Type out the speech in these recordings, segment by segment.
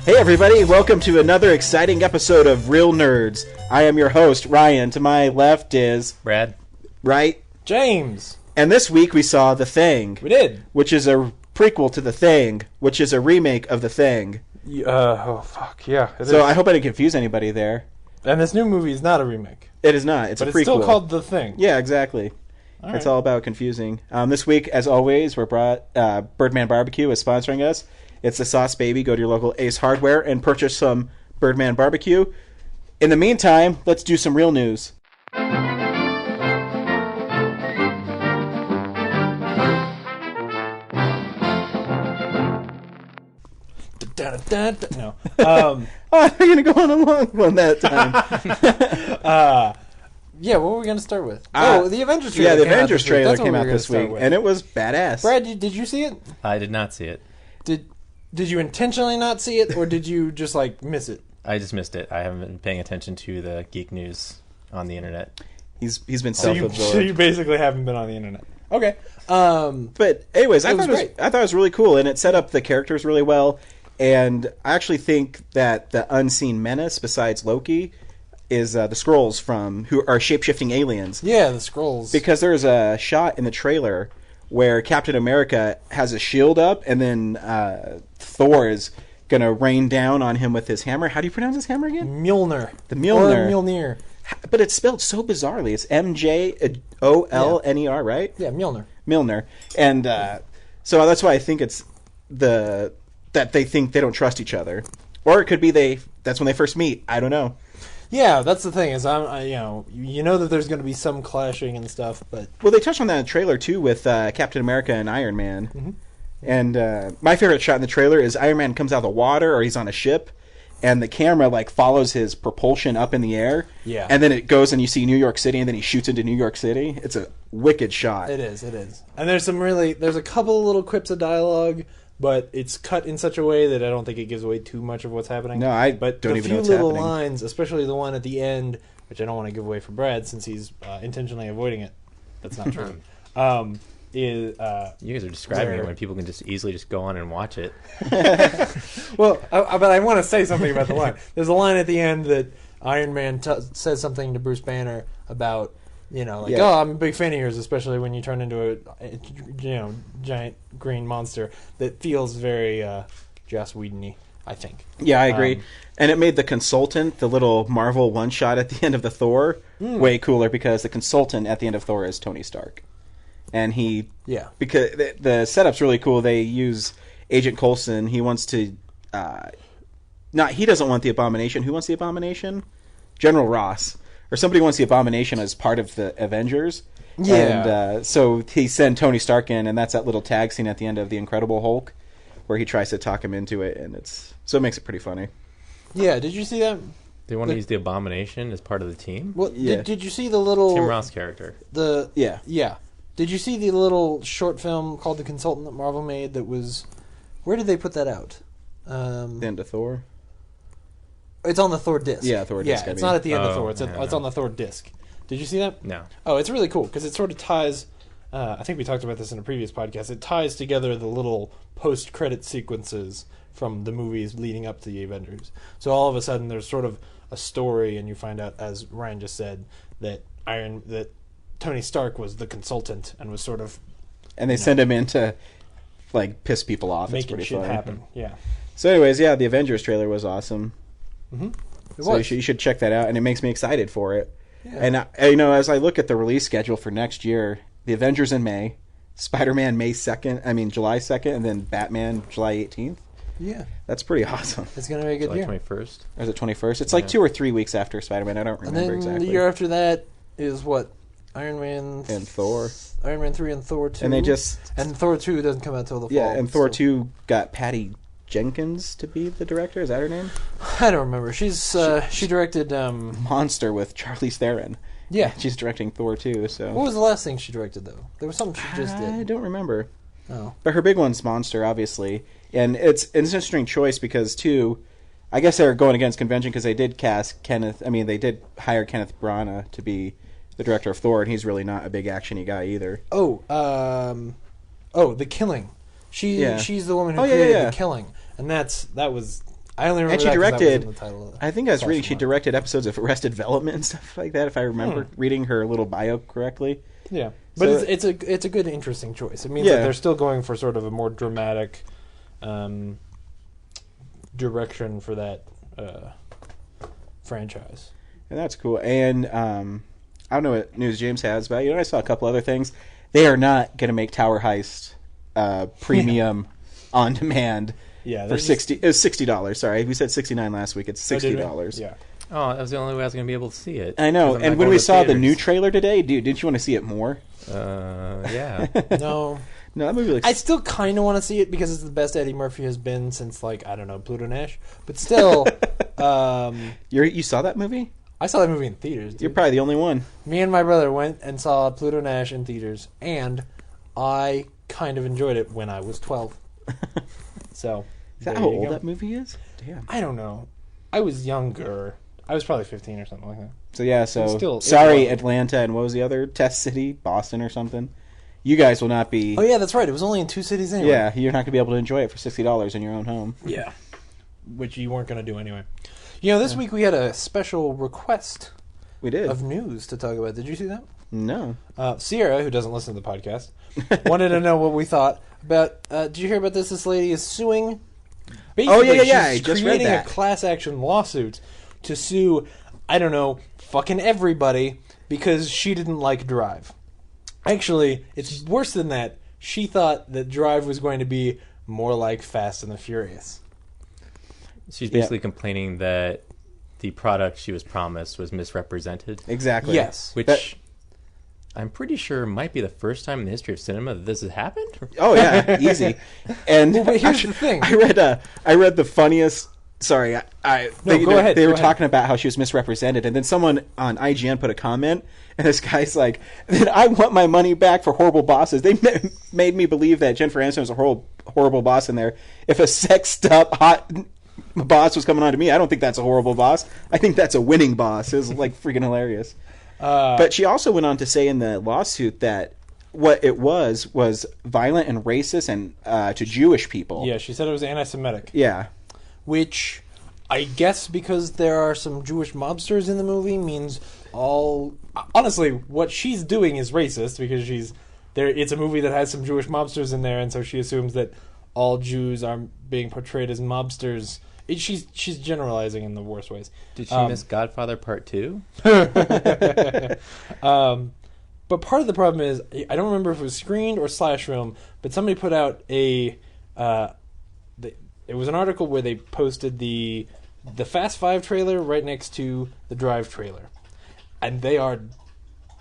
Hey everybody, welcome to another exciting episode of Real Nerds. I am your host, Ryan. To my left is... Brad. Right? James. And this week we saw The Thing. We did. Which is a prequel to The Thing, which is a remake of The Thing. Yeah. So I hope I didn't confuse anybody there. And this new movie is not a remake. It is not. It's a prequel. But it's still called The Thing. Yeah, exactly. It's all about confusing. This week, as always, we're brought Birdman Barbecue is sponsoring us. It's the sauce, baby. Go to your local Ace Hardware and purchase some Birdman Barbecue. In the meantime, let's do some real news. No. I'm going to go on a long one that time. Yeah, what were we going to start with? The Avengers trailer. Yeah, the Avengers trailer came out this week, and it was badass. Brad, did you see it? I did not see it. Did you intentionally not see it, or did you just, miss it? I just missed it. I haven't been paying attention to the geek news on the internet. He's been So self-absorbed. you basically haven't been on the internet. Okay. But anyways, I thought it was really cool, and it set up the characters really well. And I actually think that the unseen menace, besides Loki, is the Skrulls who are shape-shifting aliens. Yeah, the Skrulls. Because there's a shot in the trailer where Captain America has a shield up, and then Thor is going to rain down on him with his hammer. How do you pronounce his hammer again? Mjolnir. The Mjolnir. Or Mjolnir. But it's spelled so bizarrely. It's M-J-O-L-N-E-R, right? Yeah, Mjolnir. Mjolnir. And so that's why I think it's that they think they don't trust each other. Or it could be that's when they first meet. I don't know. Yeah, that's the thing is, you know that there's going to be some clashing and stuff, but... Well, they touched on that in the trailer, too, with Captain America and Iron Man. Mm-hmm. And my favorite shot in the trailer is Iron Man comes out of the water, or he's on a ship, and the camera, follows his propulsion up in the air. Yeah. And then it goes and you see New York City, and then he shoots into New York City. It's a wicked shot. It is. And there's a couple of little quips of dialogue, but it's cut in such a way that I don't think it gives away too much of what's happening. No, but don't even know what's happening. But the few little lines, especially the one at the end, which I don't want to give away for Brad since he's intentionally avoiding it. That's not true. You guys are describing it when people can just easily just go on and watch it. Well, but I want to say something about the line. There's a line at the end that Iron Man says something to Bruce Banner about, oh, I'm a big fan of yours, especially when you turn into a giant green monster that feels very Joss Whedon-y, I think. Yeah, I agree. And it made the consultant, the little Marvel one-shot at the end of the Thor, way cooler because the consultant at the end of Thor is Tony Stark. And because the setup's really cool. They use Agent Coulson. He wants to, he doesn't want the Abomination. Who wants the Abomination? General Ross. Or somebody wants the Abomination as part of the Avengers. Yeah. And so he sent Tony Stark in, and that's that little tag scene at the end of The Incredible Hulk, where he tries to talk him into it, and so it makes it pretty funny. Yeah, did you see that? They want to use the Abomination as part of the team? Well, did you see the little... Tim Ross character. Yeah. Did you see the little short film called The Consultant that Marvel made that was... Where did they put that out? The end of Thor? It's on the Thor disc. Yeah, Thor disc. Yeah, it's not at the end of Thor. It's on the Thor disc. Did you see that? No. Oh, it's really cool because it sort of ties... I think we talked about this in a previous podcast. It ties together the little post-credit sequences from the movies leading up to the Avengers. So all of a sudden there's sort of a story, and you find out, as Ryan just said, that Tony Stark was the consultant and was sort of... And they send him in to, piss people off. Making it's pretty shit funny. happen, yeah. So anyways, the Avengers trailer was awesome. Mm-hmm. So you should check that out, and it makes me excited for it. Yeah. And, as I look at the release schedule for next year, the Avengers in May, Spider-Man July 2nd, and then Batman July 18th. Yeah. That's pretty awesome. It's going to be a good year. July 21st? Or is it 21st? It's 2 or 3 weeks after Spider-Man. I don't remember exactly. And then the year after that is what? Iron Man... And Thor. Iron Man 3 and Thor 2. And And Thor 2 doesn't come out until the fall. Yeah, and Thor 2 got Patty Jenkins to be the director. Is that her name? I don't remember. She directed... Monster with Charlize Theron. Yeah. She's directing Thor 2, so... What was the last thing she directed, though? There was something she just did. I don't remember. Oh. But her big one's Monster, obviously. And it's an interesting choice because, too, I guess they're going against convention because they did cast they did hire Kenneth Branagh to be the director of Thor, and he's really not a big actiony guy either. The Killing. She's the woman who created The Killing, and that was I only remember and she that 'cause that was directed. in the title of I think I was reading she Sophomore. directed episodes of Arrested Development and stuff like that. If I remember reading her little bio correctly. Yeah, but So- it's a good, interesting choice. It means Yeah. that they're still going for sort of a more dramatic direction for that franchise. And that's cool. And I don't know what news James has, but I saw a couple other things. They are not going to make Tower Heist premium on demand Yeah, for $60. It was $60. Sorry, we said $69 last week. It's $60. Yeah. Oh, that was the only way I was going to be able to see it. I know. 'Cause I'm not And when going we to saw the theaters. new trailer today, dude, didn't you want to see it more? Yeah. No, No, that movie looks. I still kind of want to see it because it's the best Eddie Murphy has been since, like, I don't know, Pluto Nash. But still, You saw that movie? I saw that movie in theaters. Dude. You're probably the only one. Me and my brother went and saw Pluto Nash in theaters, and I kind of enjoyed it when I was 12. So, Is that there how you old go. that movie is? Damn. I don't know. I was younger. I was probably 15 or something like that. So yeah, so Still, it sorry, was. Atlanta, and what was the other test city? Boston or something. You guys will not be. Oh yeah, that's right. It was only in 2 cities anyway. Yeah, you're not going to be able to enjoy it for $60 in your own home. Yeah. Which you weren't going to do anyway. You know, this week we had a special request We did. of news to talk about. Did you see that? No. Sierra, who doesn't listen to the podcast, wanted to know what we thought about. Did you hear about this? This lady is suing. Basically, yeah. I she's just read creating that. a class action lawsuit to sue, I don't know, fucking everybody because she didn't like Drive. Actually, it's worse than that. She thought that Drive was going to be more like Fast and the Furious. She's basically complaining that the product she was promised was misrepresented. Exactly. Yes. Which That- I'm pretty sure might be the first time in the history of cinema that this has happened. Oh yeah, easy. And Well, but here's the thing. I read the funniest. Sorry, No, go ahead, They go were ahead. talking about how she was misrepresented, and then someone on IGN put a comment, and this guy's like, "Then I want my money back for horrible bosses. They made me believe that Jennifer Aniston was a horrible boss in there. If a sexed up hot boss was coming on to me, I don't think that's a horrible boss. I think that's a winning boss." It was like freaking hilarious. But she also went on to say in the lawsuit that what it was violent and racist and to Jewish people. Yeah, she said it was anti-Semitic. Yeah. Which I guess because there are some Jewish mobsters in the movie means all. Honestly, what she's doing is racist because she's there. It's a movie that has some Jewish mobsters in there, and so she assumes that all Jews are being portrayed as mobsters. She's generalizing in the worst ways. Did she miss Godfather Part 2? But part of the problem is I don't remember if it was screened or slash film, but somebody put out a. It was an article where they posted the Fast 5 trailer right next to the Drive trailer, and they are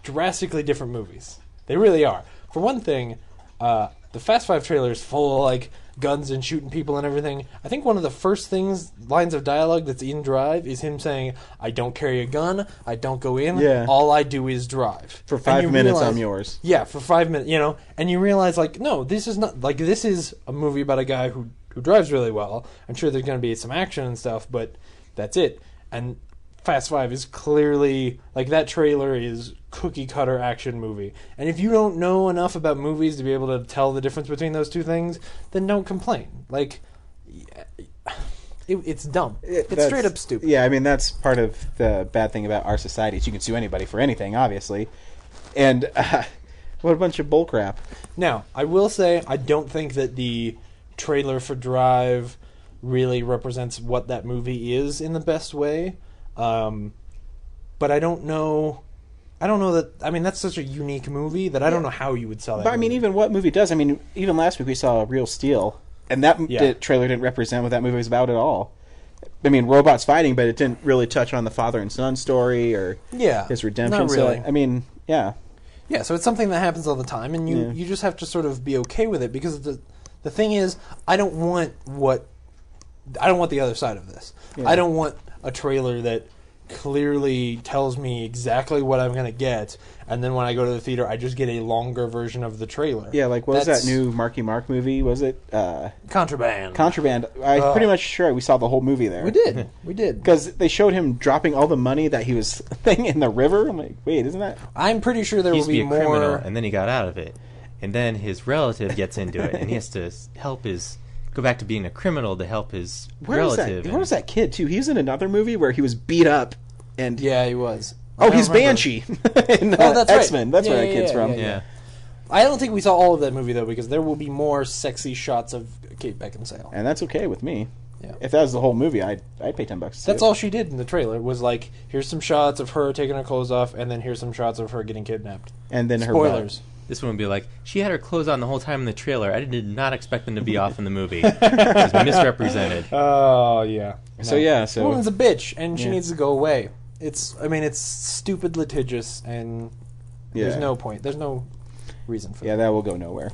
drastically different movies. They really are. For one thing, the Fast 5 trailer is full of like guns and shooting people and everything. I think one of the first lines of dialogue that's in Drive is him saying, "I don't carry a gun. I don't go in. Yeah. All I do is drive." For And 5 you minutes, realize- I'm yours. Yeah, for 5 minutes, and you realize like, no, this is not like this is a movie about a guy who drives really well. I'm sure there's going to be some action and stuff, but that's it. And Fast 5 is clearly like that trailer is cookie cutter action movie. And if you don't know enough about movies to be able to tell the difference between those two things, then don't complain. Like it's dumb. It's straight up stupid. Yeah, I mean that's part of the bad thing about our society is you can sue anybody for anything, obviously. And what a bunch of bullcrap. Now, I will say I don't think that the trailer for Drive really represents what that movie is in the best way. But I don't know that. I mean, that's such a unique movie that I don't know how you would sell that. But I mean, movie. even what movie does? I mean, even last week we saw Real Steel, and that trailer didn't represent what that movie was about at all. I mean, robots fighting, but it didn't really touch on the father and son story or his redemption. Not really. So, I mean, yeah. Yeah, so it's something that happens all the time, and you just have to sort of be okay with it because the thing is, I don't want the other side of this. Yeah. I don't want a trailer that clearly tells me exactly what I'm going to get, and then when I go to the theater, I just get a longer version of the trailer. Yeah, like what was that new Marky Mark movie? Was it Contraband? Contraband. I'm pretty much sure we saw the whole movie there. We did. Because they showed him dropping all the money that he was thing in the river. I'm like, wait, isn't that? I'm pretty sure there He will used to be be a criminal, more. and then he got out of it. And then his relative gets into it, and he has to help his go back to being a criminal to help his Where relative. Where was that kid too? He was in another movie where he was beat up, and Yeah, he was. he's Banshee in that's right. X-Men. That's Yeah, where that yeah, kid's yeah, from. Yeah. I don't think we saw all of that movie though, because there will be more sexy shots of Kate Beckinsale. And that's okay with me. Yeah. If that was the whole movie, I'd pay $10. That's all she did in the trailer. Was like, here's some shots of her taking her clothes off, and then here's some shots of her getting kidnapped. And then her Spoilers. This one would be like, she had her clothes on the whole time in the trailer. I did not expect them to be off in the movie. It was misrepresented. Oh yeah. So yeah, so Woman's a bitch, and she Yeah. needs to go away. It's stupid litigious, and there's no point. There's no reason for that. Yeah, that will go nowhere.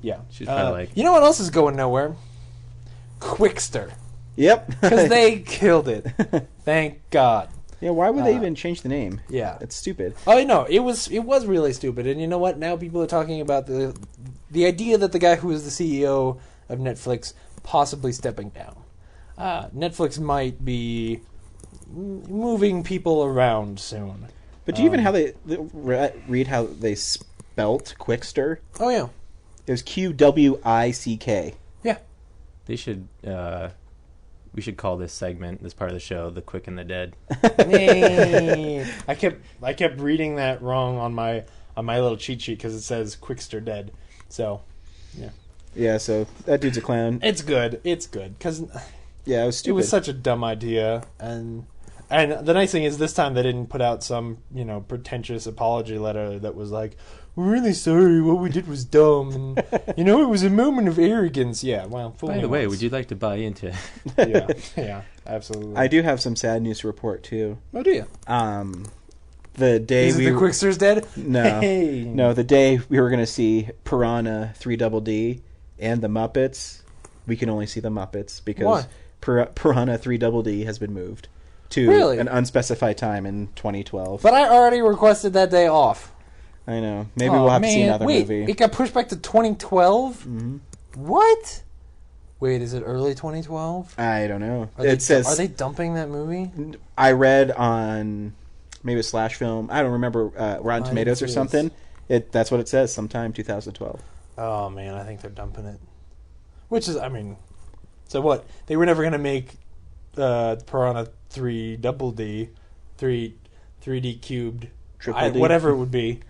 Yeah. She's probably like... You know what else is going nowhere? Quickster. Yep. Because they killed it. Thank God. Yeah, why would they even change the name? Yeah. It's stupid. Oh no, it was really stupid. And you know what? Now people are talking about the idea that the guy who is the CEO of Netflix possibly stepping down. Netflix might be moving people around soon. But do you even read how they spelt Quickster? Oh yeah. It was Qwick. Yeah. They should... we should call this segment, this part of the show, The Quick and the Dead. I kept reading that wrong on my little cheat sheet because it says Quickster dead. So, yeah. Yeah, so that dude's a clown. It's good. It's good because Yeah, it was stupid. it was such a dumb idea, and the nice thing is this time they didn't put out some pretentious apology letter that was like, "We're really sorry. What we did was dumb, and it was a moment of arrogance." Yeah, well. By the way, would you like to buy into... Yeah, absolutely. I do have some sad news to report too. Oh, do you? The day Is it the Quickster's dead? No, Hey. no, the day we were going to see Piranha 3DD and the Muppets, we can only see the Muppets because Piranha 3DD has been moved to an unspecified time in 2012. But I already requested that day off. I know. Maybe we'll have to see another movie. It got pushed back to 2012? Mm-hmm. What? Wait, is it early 2012? I don't know. Are they dumping that movie? I read on maybe a Slash Film. I don't remember Rotten Tomatoes or something. That's what it says. Sometime 2012. Oh man, I think they're dumping it. Which is, so what? They were never gonna make Piranha 3DD, 3D cubed, Triple D. whatever it would be.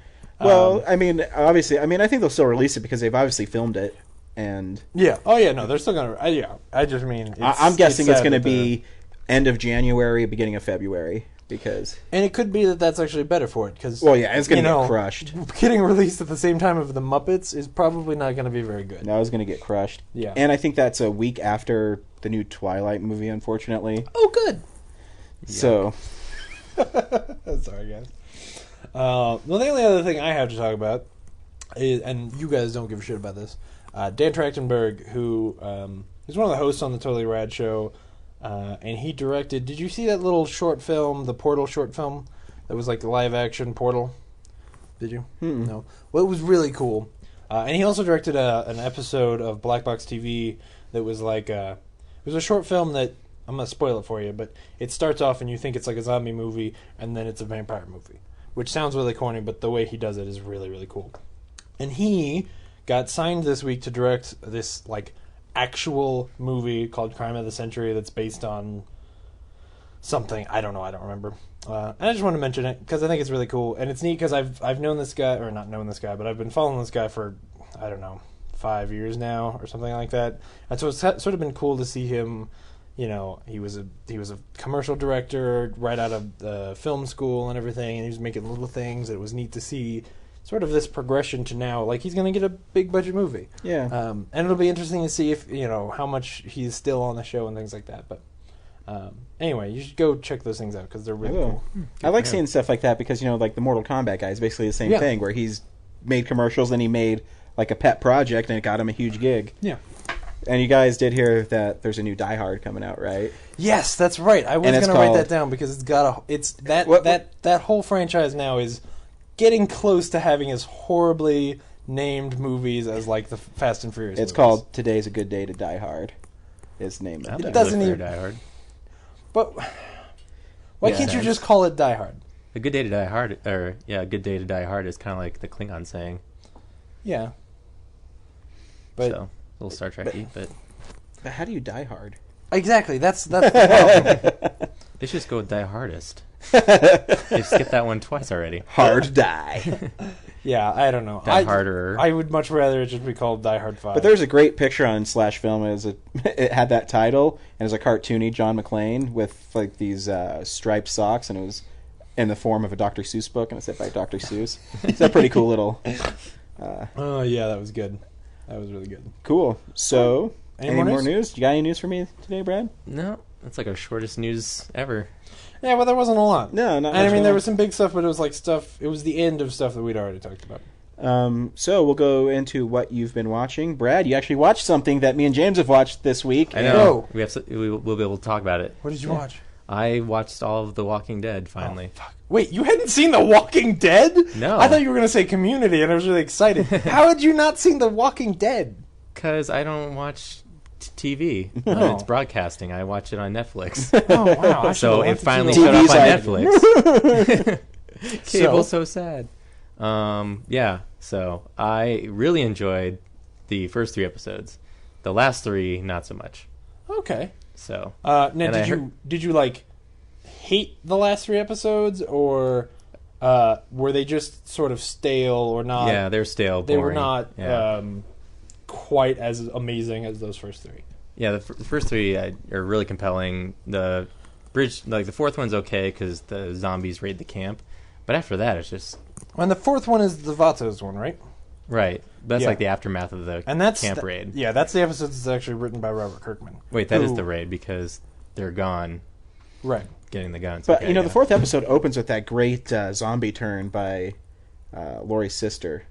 Well, obviously, I think they'll still release it because they've obviously filmed it. And yeah. Oh yeah, no, they're still gonna. I just mean. I'm guessing it's going to be end of January, beginning of February, because. And it could be that that's actually better for it because. Well, yeah, it's going to get crushed. Getting released at the same time of the Muppets is probably not going to be very good. No, it's going to get crushed. Yeah. And I think that's a week after the new Twilight movie, unfortunately. Oh, good. So. Sorry, guys. Well, the only other thing I have to talk about is, and you guys don't give a shit about this, Dan Trachtenberg, who is one of the hosts on the Totally Rad show, and he directed. Did you see that little short film, the Portal short film, that was like the live action Portal? Did you? Mm-mm. No. Well, it was really cool, and he also directed an episode of Black Box TV that was like it was a short film that. I'm gonna spoil it for you, but it starts off and you think it's like a zombie movie, and then it's a vampire movie, which sounds really corny, but the way he does it is really, really cool. And he got signed this week to direct this like actual movie called Crime of the Century that's based on something. I don't know. I don't remember. And I just want to mention it because I think it's really cool, and it's neat because I've known this guy, or not known this guy, but I've been following this guy for 5 years now or something like that. And so it's sort of been cool to see him. He was a commercial director right out of film school and everything, and he was making little things. It was neat to see sort of this progression to now, like he's going to get a big budget movie. Yeah. And it'll be interesting to see if how much he's still on the show and things like that. But anyway, you should go check those things out because they're really cool. I like seeing stuff like that because like the Mortal Kombat guy is basically the same thing, where he's made commercials and he made like a pet project and it got him a huge gig. Yeah. And you guys did hear that there's a new Die Hard coming out, right? Yes, that's right. I was going to write that down because that whole franchise now is getting close to having as horribly named movies as like the Fast and Furious. It's movies. called Today's a Good Day to Die Hard. Is the name of it. It doesn't even Die Hard. But why can't you just call it Die Hard? A good day to die hard, a good day to die hard is kind of like the Klingon saying. Yeah. But so. A little Star Trek-y, but But how do you die hard? Exactly. That's the problem. They should just go with Die Hardest. They've skipped that one twice already. Hard die. Yeah, I don't know. Die Harder. I would much rather it just be called Die Hard 5. But there's a great picture on Slash Film. It had that title, and it was a cartoony John McClane with like these striped socks, and it was in the form of a Dr. Seuss book, and it said by Dr. Seuss. It's a pretty cool little... Oh, yeah, that was good. That was really good. Cool. So, Any more news? You got any news for me today, Brad? No, that's like our shortest news ever. Yeah, well, there wasn't a lot. No, not And much I mean, there more. was some big stuff, but it was like stuff... It was the end of stuff that we'd already talked about. So we'll go into what you've been watching. Brad, you actually watched something that me and James have watched this week. I know. We'll be able to talk about it. What did you watch? I watched all of The Walking Dead, finally. Oh, fuck. Wait, you hadn't seen The Walking Dead? No. I thought you were going to say Community, and I was really excited. How had you not seen The Walking Dead? Because I don't watch TV when Oh. it's broadcasting. I watch it on Netflix. Oh, wow. I So should've it finally wanted showed to up see on TV's Netflix. Cable's so sad. Yeah, so I really enjoyed the first 3 episodes. The last 3, not so much. Okay. So Now, And did you like hate the last 3 episodes, or were they just sort of stale or not? yeah, they're stale. they were boring. not Yeah, quite as amazing as those first 3. yeah. The first 3 are really compelling. The bridge, like the 4th one's okay because the zombies raid the camp, but after that, it's just And the 4th one is the Vatos one, right? right. That's Yeah. like the aftermath of the And that's camp raid. Yeah, that's the episode that's actually written by Robert Kirkman. Wait, that is Who- the raid because they're gone Right. getting the guns. But, Okay, the yeah. 4th episode opens with that great zombie turn by Laurie's sister.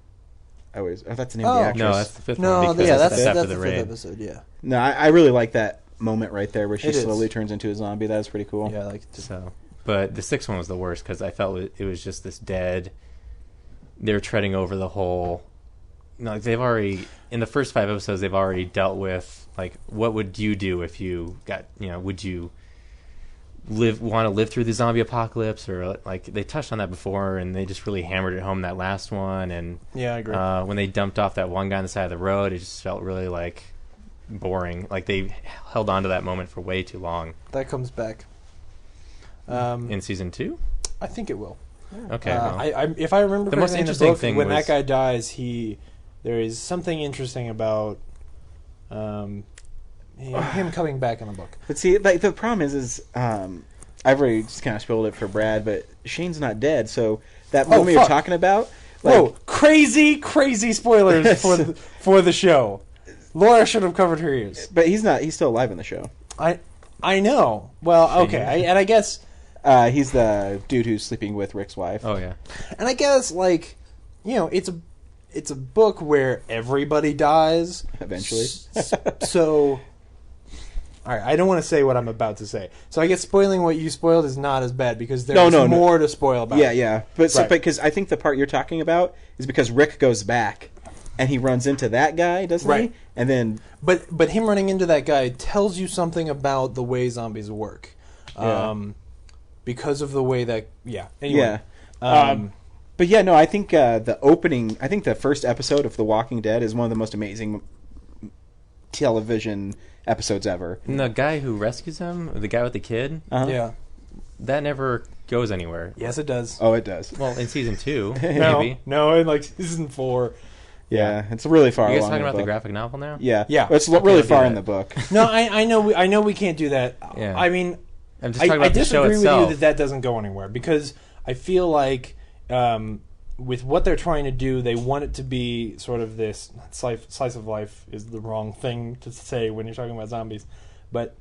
Oh, that's the name of the Oh. actress. No, that's the 5th No, one because yeah, that's, that's after the the fifth raid. episode. Yeah, No, I really like that moment right there where she It is. slowly turns into a zombie. That was pretty cool. yeah, like just, So, but the 6th one was the worst because I felt it was just this dead. They were treading over the whole. Like they've already in the first 5 episodes, they've already dealt with like what would you do if you got would you want to live through the zombie apocalypse, or like they touched on that before and they just really hammered it home that last one. And Yeah, I agree. when they dumped off that one guy on the side of the road, it just felt really like boring. Like they held on to that moment for way too long. that comes back. In season 2, I think it will. okay. well. If I remember The most correctly in the interesting book, thing when was- that guy dies, there is something interesting about him coming back in the book. But see, like the problem is I've already just kind of spoiled it for Brad, but Shane's not dead. So that moment you're fuck. talking about, like, Whoa! Crazy spoilers for the show. Laura should have covered her ears. but he's not. He's still alive in the show. I know. Well, okay, and I guess He's the dude who's sleeping with Rick's wife. Oh yeah. like it's a book where everybody dies Eventually. So, all right, I don't want to say what I'm about to say. So I guess spoiling what you spoiled is not as bad because there's No. more to spoil about. Yeah, yeah. But Right. because I think the part you're talking about is because Rick goes back and he runs into that guy, doesn't Right. he? And then But him running into that guy tells you something about the way zombies work. Yeah. Because of the way that Anyway. yeah. But yeah, no, I think I think the first episode of The Walking Dead is one of the most amazing television episodes ever. And the guy who rescues him, the guy with the kid, Uh-huh. Yeah. that never goes anywhere. Yes, it does. Oh, it does. Well, in season 2, No, maybe. no, in like season 4. Yeah, it's really far You guys along talking in about the book. graphic novel now? Yeah, Yeah. It's Okay, really we'll do far in that. the book. No, I know we can't do that. Yeah. I mean, I'm just talking about the show disagree with itself. you that doesn't go anywhere because I feel like with what they're trying to do, they want it to be sort of this slice of life is the wrong thing to say when you're talking about zombies, but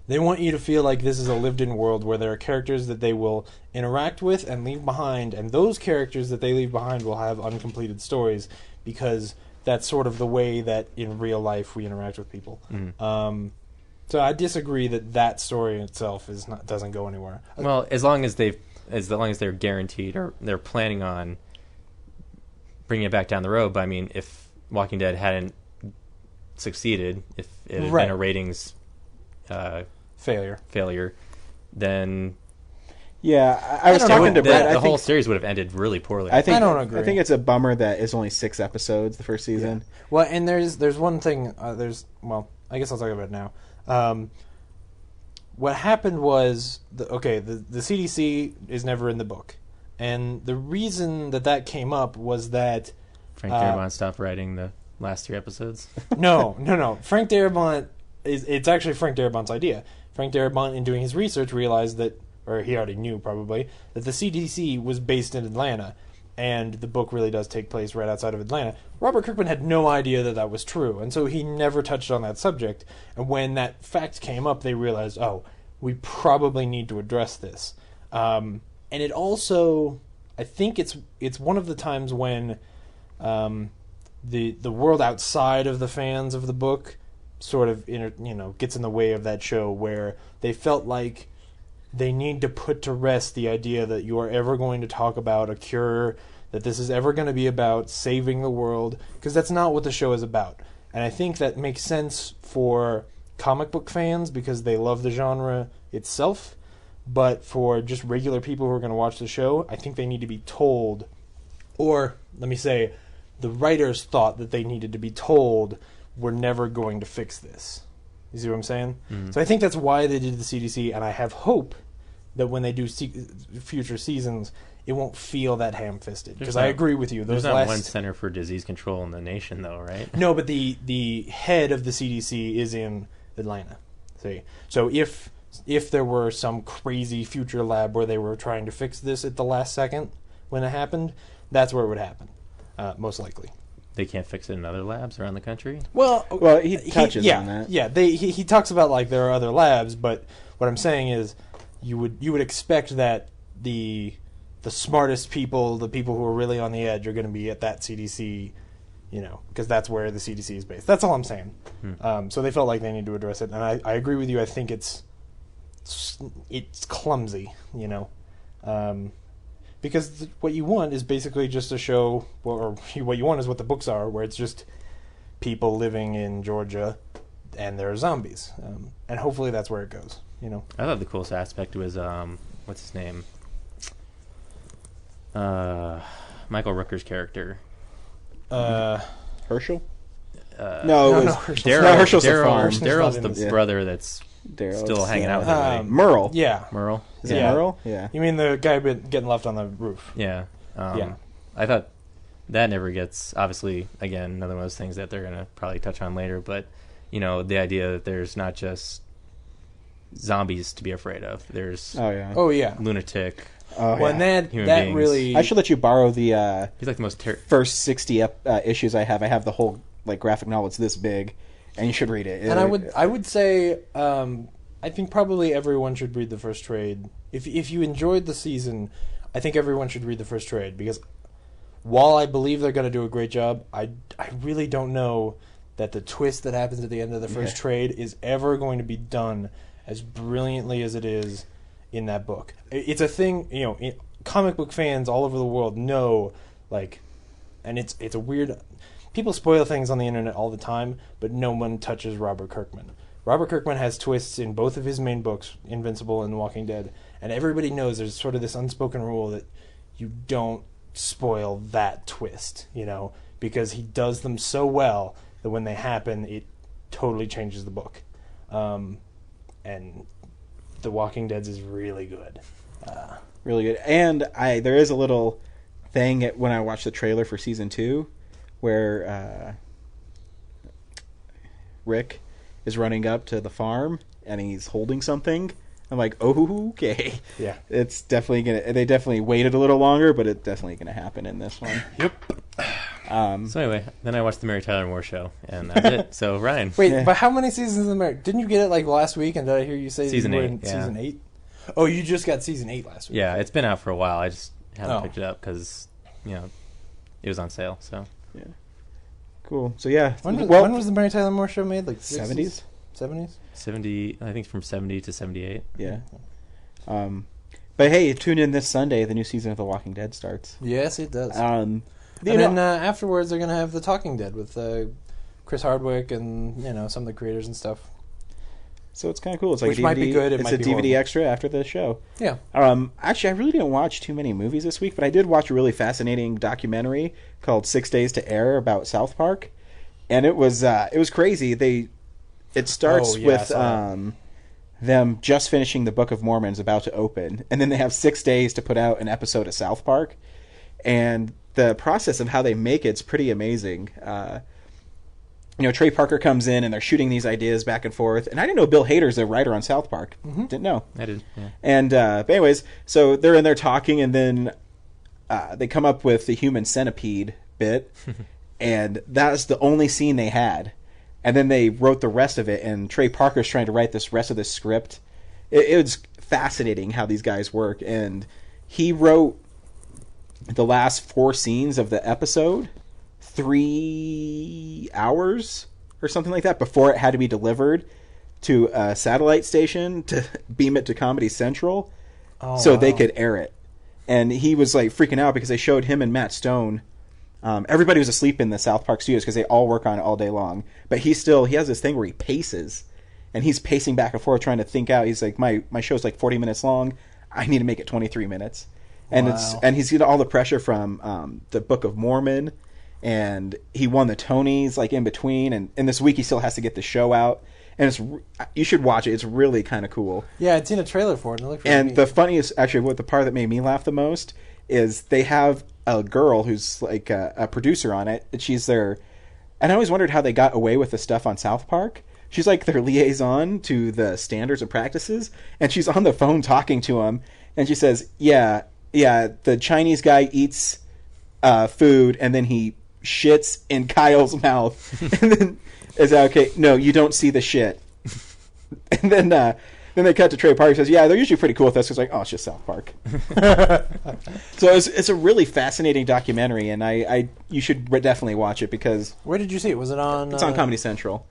they want you to feel like this is a lived-in world where there are characters that they will interact with and leave behind, and those characters that they leave behind will have uncompleted stories because that's sort of the way that in real life we interact with people. Mhm. So I disagree that story itself doesn't go anywhere. Well, as long as they're guaranteed or they're planning on bringing it back down the road. But I mean, if Walking Dead hadn't succeeded, if it had Right. been a ratings Failure. then Yeah, I was don't know. talking to the, Brett. the I whole think series would have ended really poorly. I think I don't agree. I think it's a bummer that it's only 6 episodes the first season. Well, and there's one thing. I guess I'll talk about it now. What happened was, the CDC is never in the book. And the reason that came up was that... Frank Darabont stopped writing the last 3 episodes? No. Frank Darabont, it's actually Frank Darabont's idea. Frank Darabont, in doing his research, realized that, or he already knew probably, that the CDC was based in Atlanta. And the book really does take place right outside of Atlanta. Robert Kirkman had no idea that was true, and so he never touched on that subject. And when that fact came up, they realized, we probably need to address this. And it also, I think it's one of the times when the world outside of the fans of the book sort of gets in the way of that show, where they felt like they need to put to rest the idea that you are ever going to talk about a cure, that this is ever going to be about saving the world, because that's not what the show is about. And I think that makes sense for comic book fans because they love the genre itself, but for just regular people who are going to watch the show, I think they need to be told, or let me say, the writers thought that they needed to be told, we're never going to fix this. You see what I'm saying? Mm-hmm. So I think that's why they did the CDC, and I have hope that when they do future seasons, it won't feel that ham-fisted. Because I agree with you. There's not one Center for Disease Control in the nation, though, right? No, but the head of the CDC is in Atlanta. See, so if there were some crazy future lab where they were trying to fix this at the last second when it happened, that's where it would happen, most likely. They can't fix it in other labs around the country? Well, he touches on that. Yeah, he talks about like there are other labs, but what I'm saying is you would expect that the smartest people, the people who are really on the edge, are going to be at that CDC, because that's where the CDC is based. That's all I'm saying. So they felt like they need to address it, and I agree with you. I think it's clumsy, because what you want is basically just a show, or what you want is what the books are, where it's just people living in Georgia and there are zombies, and hopefully that's where it goes. I thought the coolest aspect was what's his name? Michael Rooker's character. Herschel? No, Herschel's the farm. Daryl's the brother that's still hanging out with everybody. Merle. Yeah. Merle? Is it Merle? Yeah. You mean the guy getting left on the roof? Yeah. I thought that never gets, obviously, again, another one of those things that they're going to probably touch on later, but, the idea that there's not just zombies to be afraid of. There's lunatic. And that really... I should let you borrow the he's like the most first 60 issues I have. I have the whole graphic novel. It's this big, and you should read it. And I would say I think probably everyone should read the first trade. If you enjoyed the season, I think everyone should read the first trade, because while I believe they're going to do a great job, I really don't know that the twist that happens at the end of the first trade is ever going to be done as brilliantly as it is in that book. It's a thing, comic book fans all over the world know, and it's a weird... People spoil things on the internet all the time, but no one touches Robert Kirkman. Robert Kirkman has twists in both of his main books, Invincible and The Walking Dead, and everybody knows there's sort of this unspoken rule that you don't spoil that twist, because he does them so well that when they happen, it totally changes the book. And The Walking Dead is really good. Really good. And there is a little thing when I watched the trailer for season 2 where Rick is running up to the farm and he's holding something. I'm like, oh, okay. Yeah. It's definitely they definitely waited a little longer, but it's definitely going to happen in this one. Yep. So anyway, then I watched the Mary Tyler Moore Show, and that's it. So, Ryan. Wait, but how many seasons of the Mary... Didn't you get it last week, and did I hear you say season you were 8, in season 8? Oh, you just got season 8 last week. Yeah, it's been out for a while. I just haven't picked it up because, it was on sale, so... Yeah. Cool. So, yeah. When was the Mary Tyler Moore Show made? 70s? 70s? 70, I think from 70 to 78. Yeah. But hey, tune in this Sunday. The new season of The Walking Dead starts. Yes, it does. And then afterwards, they're going to have The Talking Dead with Chris Hardwick and some of the creators and stuff. So it's kind of cool. It's like which might be good. It's a DVD extra after the show. Yeah. Actually, I really didn't watch too many movies this week, but I did watch a really fascinating documentary called 6 Days to Air about South Park, and it was crazy. It starts with them just finishing the Book of Mormon is about to open, and then they have 6 days to put out an episode of South Park, and the process of how they make it's pretty amazing. Trey Parker comes in and they're shooting these ideas back and forth, and I didn't know Bill Hader's a writer on South Park. Didn't know. I did. Yeah. And but anyways, so they're in there talking, and then they come up with the human centipede bit, and that's the only scene they had. And then they wrote the rest of it, and Trey Parker's trying to write this rest of the script. It was fascinating how these guys work, and he wrote the last 4 scenes of the episode 3 hours or something like that before it had to be delivered to a satellite station to beam it to Comedy Central so they could air it. And he was like freaking out because they showed him and Matt Stone. Everybody was asleep in the South Park studios because they all work on it all day long. But he has this thing where he paces, and he's pacing back and forth trying to think out. He's like, my show's like 40 minutes long. I need to make it 23 minutes. And he's getting all the pressure from the Book of Mormon, and he won the Tonys like in between. And this week he still has to get the show out. And you should watch it. It's really kind of cool. Yeah, I'd seen a trailer for it. And it looked really neat. The funniest, actually, the part that made me laugh the most is they have a girl who's like a producer on it. And she's their, and I always wondered how they got away with the stuff on South Park. She's like their liaison to the standards and practices, and she's on the phone talking to him, and she says, "Yeah, the Chinese guy eats food, and then he shits in Kyle's mouth, and then." Is that okay? No, you don't see the shit. And then they cut to Trey Parker. Says, "Yeah, they're usually pretty cool with us." It's like, "Oh, it's just South Park." So it's a really fascinating documentary, and you should definitely watch it because. Where did you see it? Was it on? It's on Comedy Central.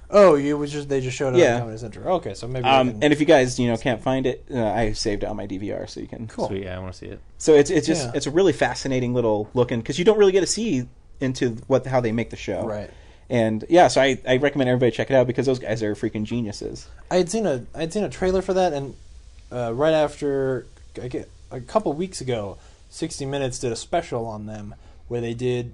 Oh, they just showed it on Comedy Central. Okay, so maybe. And if you guys can't find it, I saved it on my DVR, so you can. Cool. Sweet, yeah, I want to see it. So it's it's a really fascinating little looking because you don't really get to see into how they make the show, right? And yeah, so I recommend everybody check it out because those guys are freaking geniuses. I'd seen a trailer for that, and right after a couple weeks ago, 60 Minutes did a special on them where they did.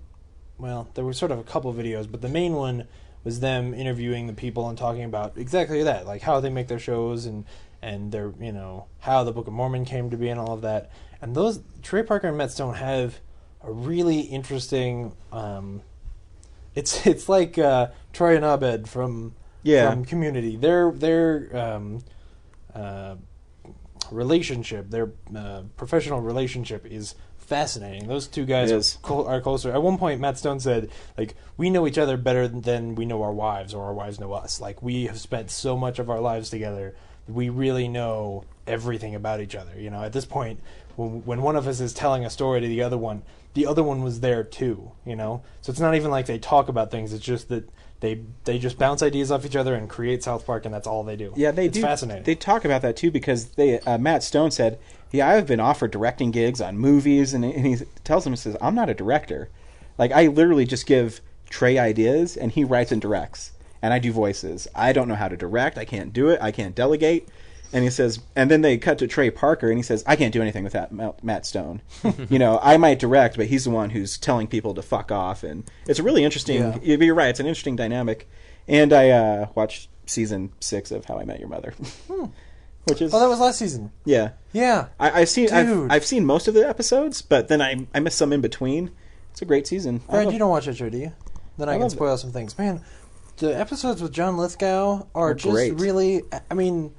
Well, there were sort of a couple videos, but the main one was them interviewing the people and talking about exactly that, like how they make their shows and their how the Book of Mormon came to be and all of that. And those Trey Parker and Matt Stone have a really interesting. It's like Troy and Abed from Community. Their relationship, their professional relationship is fascinating. Those two guys are closer. At one point, Matt Stone said, like, we know each other better than we know our wives or our wives know us. Like, we have spent so much of our lives together. We really know everything about each other. At this point, when one of us is telling a story to the other one was there too, So it's not even like they talk about things. It's just that they just bounce ideas off each other and create South Park, and that's all they do. Yeah, it's fascinating. They talk about that too because Matt Stone said, "Yeah, I've been offered directing gigs on movies," and he tells them, he says, "I'm not a director. Like, I literally just give Trey ideas, and he writes and directs, and I do voices. I don't know how to direct. I can't do it. I can't delegate." And he says, and then they cut to Trey Parker, and he says, "I can't do anything with that Matt Stone. I might direct, but he's the one who's telling people to fuck off." And it's a really interesting. Yeah. You're right. It's an interesting dynamic. And I watched season 6 of How I Met Your Mother, which is that was last season. Yeah, yeah. I've seen most of the episodes, but then I missed some in between. It's a great season. Brad, you don't watch that show, do you? Then I can spoil some things. Man, the episodes with John Lithgow are just great. Really. I mean.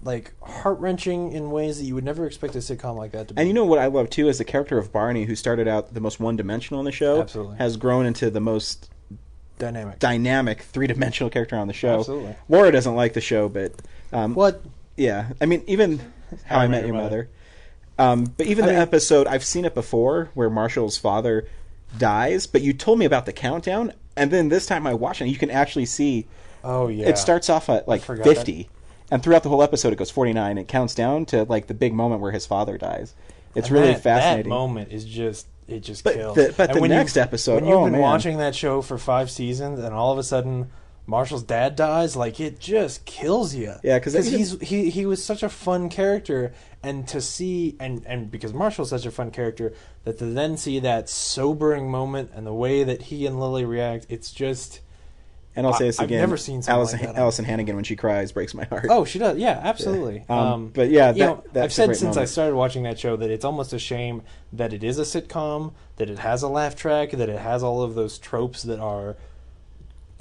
Like heart-wrenching in ways that you would never expect a sitcom like that to be. And what I love too is the character of Barney, who started out the most one-dimensional in the show, absolutely, has grown into the most dynamic three-dimensional character on the show. Absolutely. Laura doesn't like the show, but what? Yeah, I mean, even How I Met Your Mother. But even the episode, I've seen it before, where Marshall's father dies. But you told me about the countdown, and then this time I watched it, and you can actually see. Oh yeah. It starts off at like 50. And throughout the whole episode, it goes 49. It counts down to like the big moment where his father dies. It's really fascinating. That moment is just kills. But the next episode, when you've been watching that show for 5 seasons, and all of a sudden Marshall's dad dies, like it just kills you. Yeah, because he was such a fun character, and to see and because Marshall's such a fun character, that to then see that sobering moment and the way that he and Lily react, it's just. And I'll say this again. I've never seen something like that. Allison Hannigan, when she cries, breaks my heart. Oh, she does. Yeah, absolutely. Yeah. But yeah, I've said since I started watching that show that it's almost a shame that it is a sitcom, that it has a laugh track, that it has all of those tropes that are,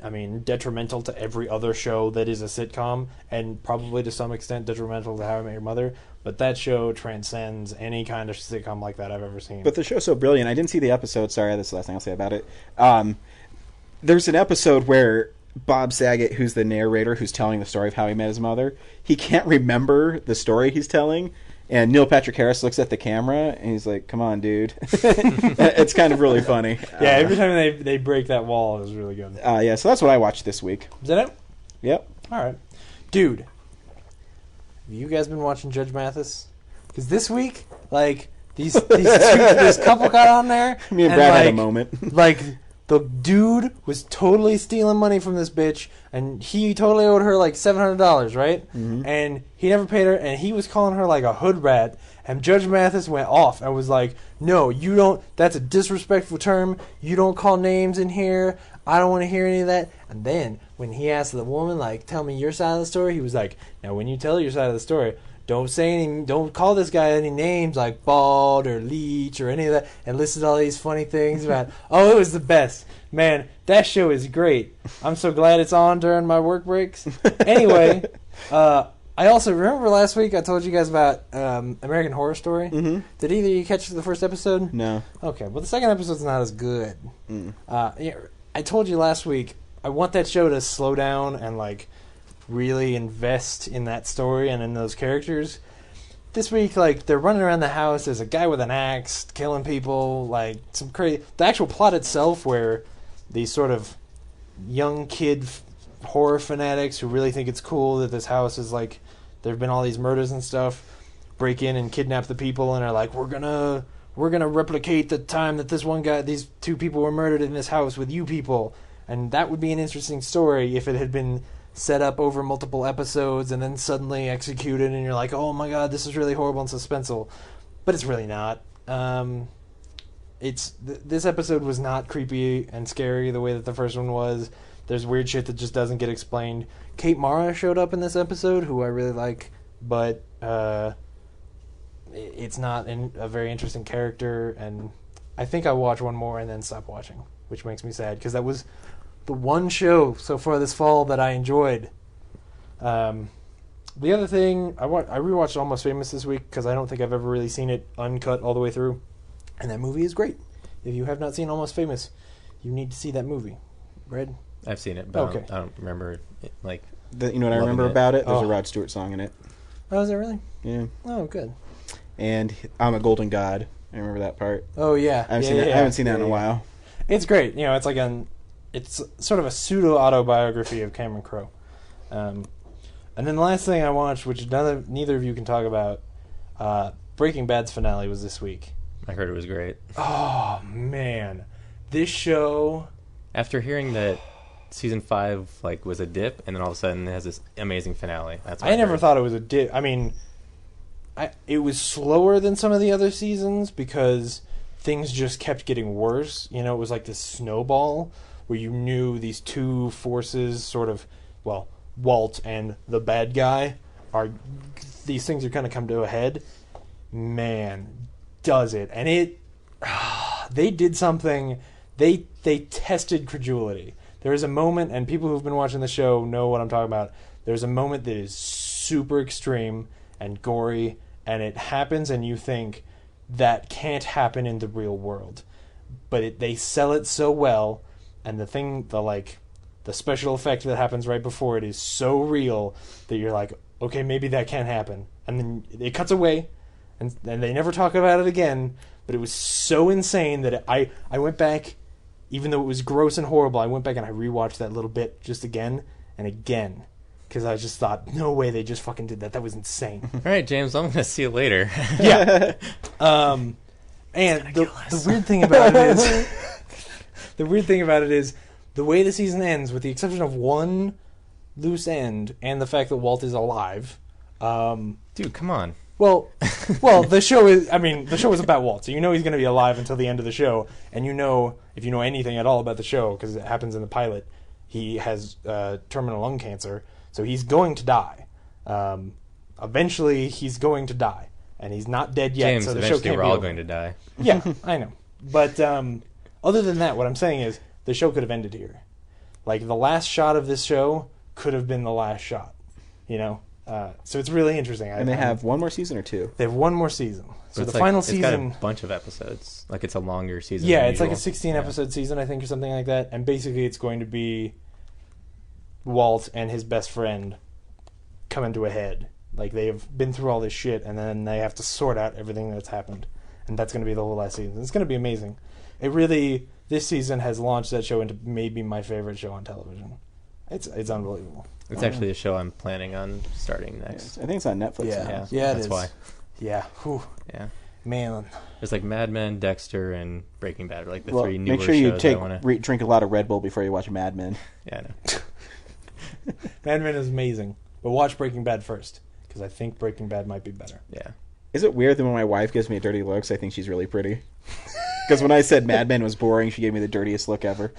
I mean, detrimental to every other show that is a sitcom, and probably to some extent detrimental to How I Met Your Mother. But that show transcends any kind of sitcom like that I've ever seen. But the show's so brilliant. I didn't see the episode. Sorry, that's the last thing I'll say about it. There's an episode where Bob Saget, who's the narrator, who's telling the story of how he met his mother, he can't remember the story he's telling. And Neil Patrick Harris looks at the camera, and he's like, come on, dude. It's kind of really funny. Yeah, every time they break that wall, it was really good. Yeah, so that's what I watched this week. Is that it? Yep. All right. Dude, have you guys been watching Judge Mathis? Because this week, like, this couple got on there. Me and Brad had a moment. Like, the dude was totally stealing money from this bitch, and he totally owed her like $700, right? Mm-hmm. And he never paid her, and he was calling her like a hood rat. And Judge Mathis went off and was like, "No, you don't. That's a disrespectful term. You don't call names in here. I don't want to hear any of that." And then when he asked the woman, like, "Tell me your side of the story," he was like, "Now, when you tell your side of the story, don't call this guy any names like bald or leech or any of that," and listed all these funny things about, oh, it was the best. Man, that show is great. I'm so glad it's on during my work breaks. Anyway, I also remember last week I told you guys about American Horror Story. Mm-hmm. Did either of you catch the first episode? No. Okay, well, the second episode's not as good. Yeah, I told you last week I want that show to slow down and like really invest in that story and in those characters. This week, like, they're running around the house. There's a guy with an axe killing people. Like, some crazy. The actual plot itself, where these sort of young kid horror fanatics who really think it's cool that this house is like, there have been all these murders and stuff, break in and kidnap the people and are like, we're gonna replicate the time that these two people were murdered in this house with you people. And that would be an interesting story if it had been set up over multiple episodes and then suddenly executed, and you're like, oh my god, this is really horrible and suspenseful. But it's really not. This episode was not creepy and scary the way that the first one was. There's weird shit that just doesn't get explained. Kate Mara showed up in this episode, who I really like, but it's not a very interesting character, and I think I'll watch one more and then stop watching, which makes me sad, because that was the one show so far this fall that I enjoyed. The other thing, I rewatched Almost Famous this week because I don't think I've ever really seen it uncut all the way through, and that movie is great. If you have not seen Almost Famous, you need to see that movie. Red? I've seen it, but okay. I don't remember it, like. You know what I remember about it? There's a Rod Stewart song in it. Oh, is it really? Yeah. Oh, good. And I'm a Golden God. I remember that part. Oh yeah. I haven't seen that in a while. It's great. You know, it's like it's sort of a pseudo autobiography of Cameron Crowe. And then the last thing I watched, which neither of you can talk about, Breaking Bad's finale was this week. I heard it was great. Oh man, this show. After hearing that season 5 like was a dip, and then all of a sudden it has this amazing finale. That's what I never thought it was a dip. I mean, it was slower than some of the other seasons because things just kept getting worse. You know, it was like this snowball where you knew these two forces, sort of, well, Walt and the bad guy, these things are going to come to a head. Man, does it. And they did something, they tested credulity. There is a moment, and people who've been watching the show know what I'm talking about, there's a moment that is super extreme and gory, and it happens and you think, that can't happen in the real world. But they sell it so well, and the special effect that happens right before it is so real that you're like, okay, maybe that can't happen. And then it cuts away, and they never talk about it again, but it was so insane that I went back, even though it was gross and horrible, I went back and I rewatched that little bit just again and again, because I just thought, no way they just fucking did that. That was insane. All right, James, I'm going to see you later. Yeah. And the weird thing about it is... The weird thing about it is the way the season ends, with the exception of one loose end and the fact that Walt is alive. Dude, come on. Well, the show is about Walt, so you know he's going to be alive until the end of the show, and you know, if you know anything at all about the show, because it happens in the pilot, he has terminal lung cancer, so he's going to die. Eventually, he's going to die, and he's not dead yet. James, so the eventually show can't we're be all over. going to die. Yeah, I know. But other than that, what I'm saying is the show could have ended here. Like, the last shot of this show could have been the last shot, you know? So it's really interesting. And they have one more season or two? They have one more season. So It's the like, final it's season... got a bunch of episodes. Like, it's a longer season Yeah, than it's like a usual. 16-episode season, I think, or something like that. And basically it's going to be Walt and his best friend coming to a head. Like, they have been through all this shit, and then they have to sort out everything that's happened. And that's going to be the whole last season. It's going to be amazing. It really... This season has launched that show into maybe my favorite show on television. It's unbelievable. It's actually a show I'm planning on starting next. I think it's on Netflix Yeah. now. Yeah, it that's is. why. Yeah. Whew. Yeah. Man. There's like Mad Men, Dexter, and Breaking Bad are like the Well, three newer make sure you shows I want to... drink a lot of Red Bull before you watch Mad Men. Yeah, I know. Mad Men is amazing. But watch Breaking Bad first, because I think Breaking Bad might be better. Yeah. Is it weird that when my wife gives me a dirty look, I think she's really pretty? Because when I said Mad Men was boring, she gave me the dirtiest look ever.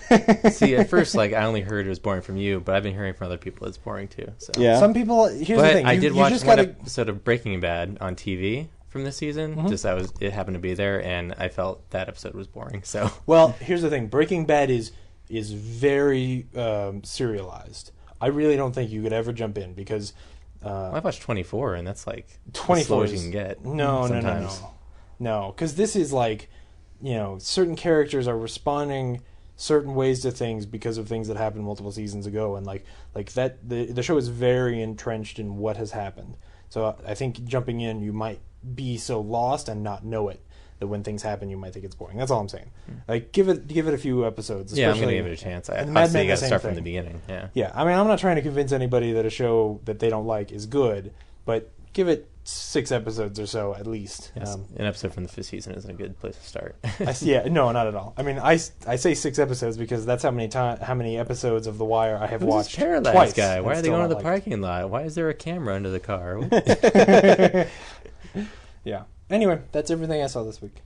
See, at first, like, I only heard it was boring from you, but I've been hearing from other people it's boring too. So. Yeah. Some people... Here's the But thing. I You did watch just one gotta... episode of Breaking Bad on TV from this season. Mm-hmm. It happened to be there, and I felt that episode was boring. So Well, here's the thing. Breaking Bad is very serialized. I really don't think you could ever jump in because... I watched 24, and that's like 24 as slow as is- you can get. No, sometimes. no, because this is like, you know, certain characters are responding certain ways to things because of things that happened multiple seasons ago, and like that the show is very entrenched in what has happened. So I think jumping in, you might be so lost and not know it that when things happen, you might think it's boring. That's all I'm saying. Like give it a few episodes. Yeah, I'm going to especially- give it a chance. and Mad Obviously, Men, you got the to same start from thing. the beginning. Yeah. Yeah, I mean, I'm not trying to convince anybody that a show that they don't like is good, but give it 6 episodes or so at least. Yes, an episode from the 5th season isn't a good place to start. Yeah, no, not at all. I mean, I say 6 episodes because that's how many episodes of The Wire I have Who's watched this Parallax twice. guy? Why and are they still going to not the liked parking lot? Why is there a camera under the car? it. Yeah. Anyway, that's everything I saw this week.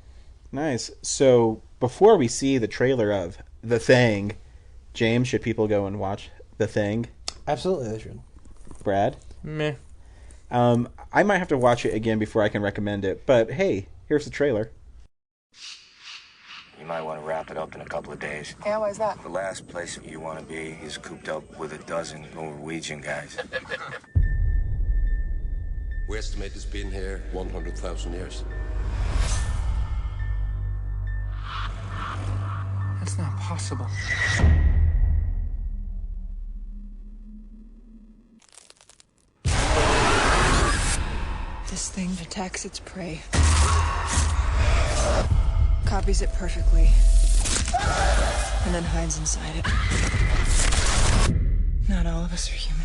Nice. So before we see the trailer of The Thing, James, should people go and watch The Thing? Absolutely, they should. Brad? Meh. I might have to watch it again before I can recommend it, but hey, here's the trailer. You might want to wrap it up in a couple of days. Yeah, why is that? The last place you want to be is cooped up with a dozen Norwegian guys. We estimate it's been here 100,000 years. That's not possible. This thing attacks its prey. Copies it perfectly. And then hides inside it. Not all of us are human.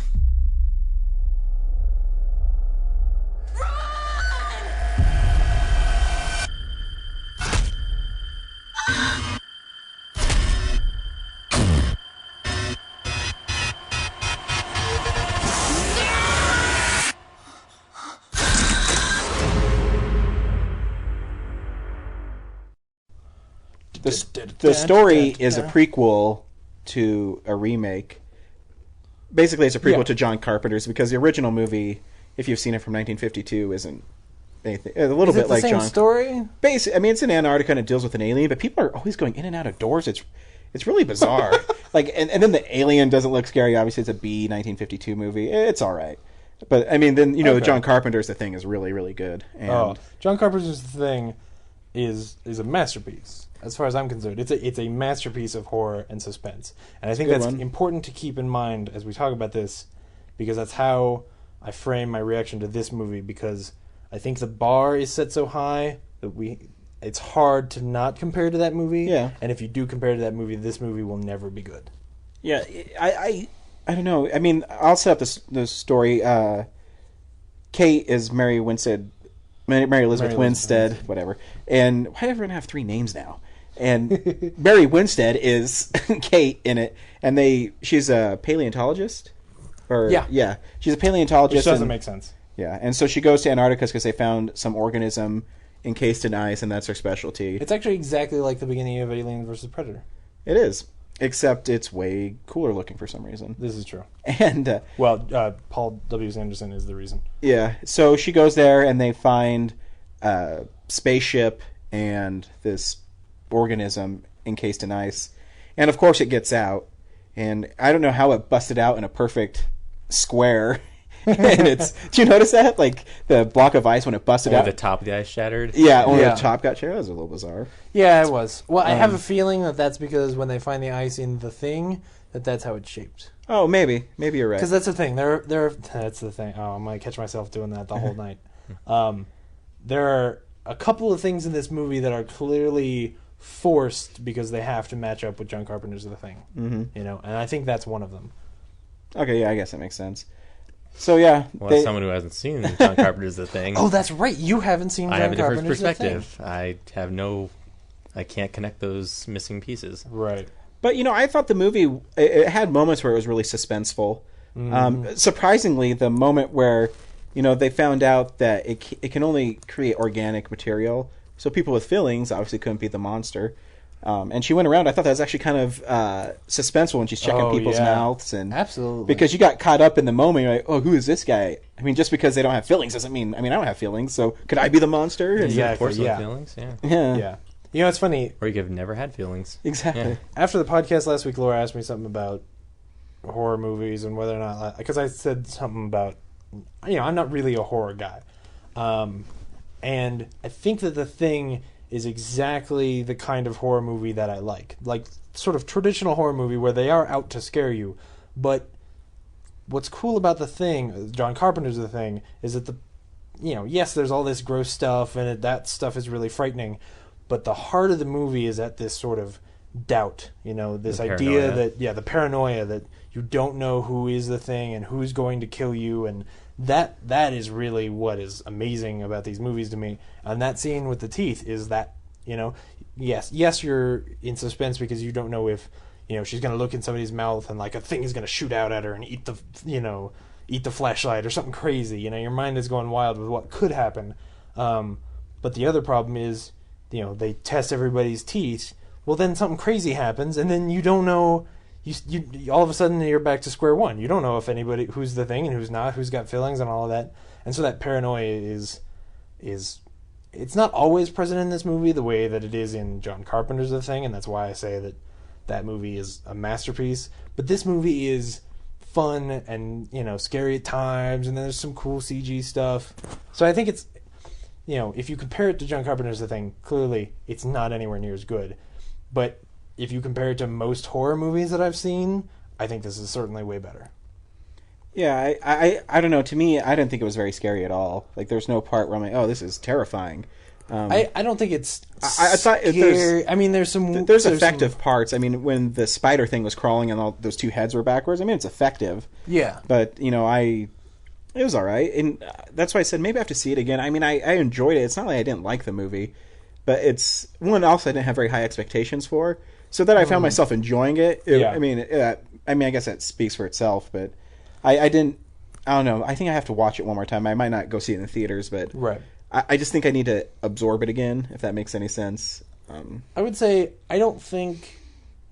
The story is a prequel to a remake. Basically, it's a prequel Yeah. to John Carpenter's because the original movie, if you've seen it from 1952, isn't anything. A little Is bit it the like same John. story? I mean, it's in Antarctica and it deals with an alien, but people are always going in and out of doors. It's really bizarre. And then the alien doesn't look scary. Obviously, it's a B 1952 movie. It's all right. But I mean, then Okay. John Carpenter's The Thing is really, really good. And John Carpenter's Thing is a masterpiece as far as I'm concerned. It's a masterpiece of horror and suspense, and I think Good that's one. important to keep in mind as we talk about this, because that's how I frame my reaction to this movie. Because I think the bar is set so high that it's hard to not compare to that movie. Yeah. And if you do compare to that movie, this movie will never be good. yeah, I don't know. I mean, I'll set up the story. Kate is Mary Elizabeth Elizabeth Winstead, whatever. And why does everyone have 3 names now? And Mary Winstead is Kate in it, and she's a paleontologist. Yeah. She's a paleontologist. Which doesn't and- make sense. Yeah, and so she goes to Antarctica because they found some organism encased in ice, and that's her specialty. It's actually exactly like the beginning of Alien vs. Predator. It is. except it's way cooler looking for some reason. This is true. And Paul W. Sanderson is the reason. yeah, so she goes there and they find a spaceship and this organism encased in ice, and of course it gets out. And I don't know how it busted out in a perfect square. And do you notice that? Like the block of ice when it busted out. The top of the ice shattered. Yeah, only the top got shattered. That was a little bizarre. Yeah, it was. Well, I have a feeling that's because when they find the ice in the thing, that's how it's shaped. Oh, maybe you're right. Because that's the thing. That's the thing. Oh, I'm gonna catch myself doing that the whole night. There are a couple of things in this movie that are clearly forced because they have to match up with John Carpenter's The Thing. Mm-hmm. You know, and I think that's one of them. Okay, yeah, I guess that makes sense. So yeah, well, as someone who hasn't seen John Carpenter's The Thing. Oh, that's right. You haven't seen John Carpenter's The Thing. I have a different perspective. I can't connect those missing pieces. Right. But I thought the movie it had moments where it was really suspenseful. Mm-hmm. Surprisingly, the moment where they found out that it can only create organic material, so people with feelings obviously couldn't be the monster. And she went around. I thought that was actually kind of suspenseful when she's checking people's mouths, and absolutely, because you got caught up in the moment. You're like, oh, who is this guy? I mean, just because they don't have feelings doesn't mean. I mean, I don't have feelings, so could I be the monster? Exactly. Yeah. Feelings. Yeah. It's funny. Or you could have never had feelings. Exactly. Yeah. After the podcast last week, Laura asked me something about horror movies and whether or not, because I said something about, I'm not really a horror guy, and I think that The Thing is exactly the kind of horror movie that I like sort of traditional horror movie where they are out to scare you. But what's cool about The Thing, John Carpenter's The Thing, is that yes, there's all this gross stuff and that stuff is really frightening, but the heart of the movie is at this sort of doubt, this idea that, the paranoia that you don't know who is the thing and who's going to kill you, and that is really what is amazing about these movies to me. And that scene with the teeth is that, yes, you're in suspense because you don't know if, she's going to look in somebody's mouth and like a thing is going to shoot out at her and eat the flashlight or something crazy. Your mind is going wild with what could happen. But the other problem is, they test everybody's teeth. Well, then something crazy happens, and then you don't know. You all of a sudden you're back to square one. You don't know if anybody who's the thing and who's not, who's got feelings and all of that. And so that paranoia is it's not always present in this movie the way that it is in John Carpenter's The Thing, and that's why I say that movie is a masterpiece. But this movie is fun and scary at times, and then there's some cool CG stuff. So I think it's if you compare it to John Carpenter's The Thing, clearly it's not anywhere near as good. But if you compare it to most horror movies that I've seen, I think this is certainly way better. Yeah, I don't know. To me, I didn't think it was very scary at all. Like, there's no part where I'm like, oh, this is terrifying. I don't think it's I thought there's there's effective parts. I mean, when the spider thing was crawling and all those two heads were backwards, I mean, it's effective. Yeah. But, it was all right. And that's why I said maybe I have to see it again. I mean, I enjoyed it. It's not like I didn't like the movie. But it's one else I didn't have very high expectations for. So that I found myself enjoying it. I mean, I guess that speaks for itself. But I didn't. I don't know. I think I have to watch it one more time. I might not go see it in the theaters, but right. I just think I need to absorb it again, if that makes any sense. I would say I don't think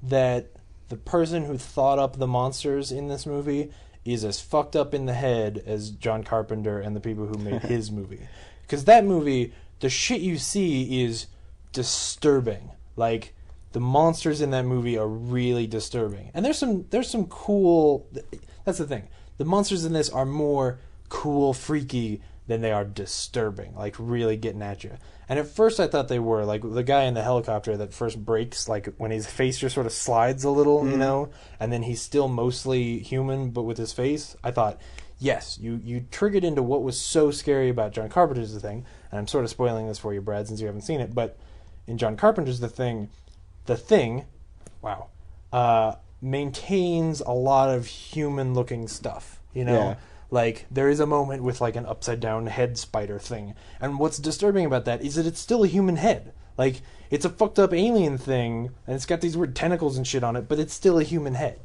that the person who thought up the monsters in this movie is as fucked up in the head as John Carpenter and the people who made his movie. Because that movie, the shit you see is disturbing. Like, the monsters in that movie are really disturbing. And there's some cool... That's the thing. The monsters in this are more cool, freaky than they are disturbing. Like, really getting at you. And at first I thought they were. Like, the guy in the helicopter that first breaks, like, when his face just sort of slides a little, and then he's still mostly human, but with his face. I thought, yes, you triggered into what was so scary about John Carpenter's The Thing. And I'm sort of spoiling this for you, Brad, since you haven't seen it. But in John Carpenter's The Thing, maintains a lot of human-looking stuff, Yeah. Like, there is a moment with, like, an upside-down head spider thing. And what's disturbing about that is that it's still a human head. Like, it's a fucked-up alien thing, and it's got these weird tentacles and shit on it, but it's still a human head,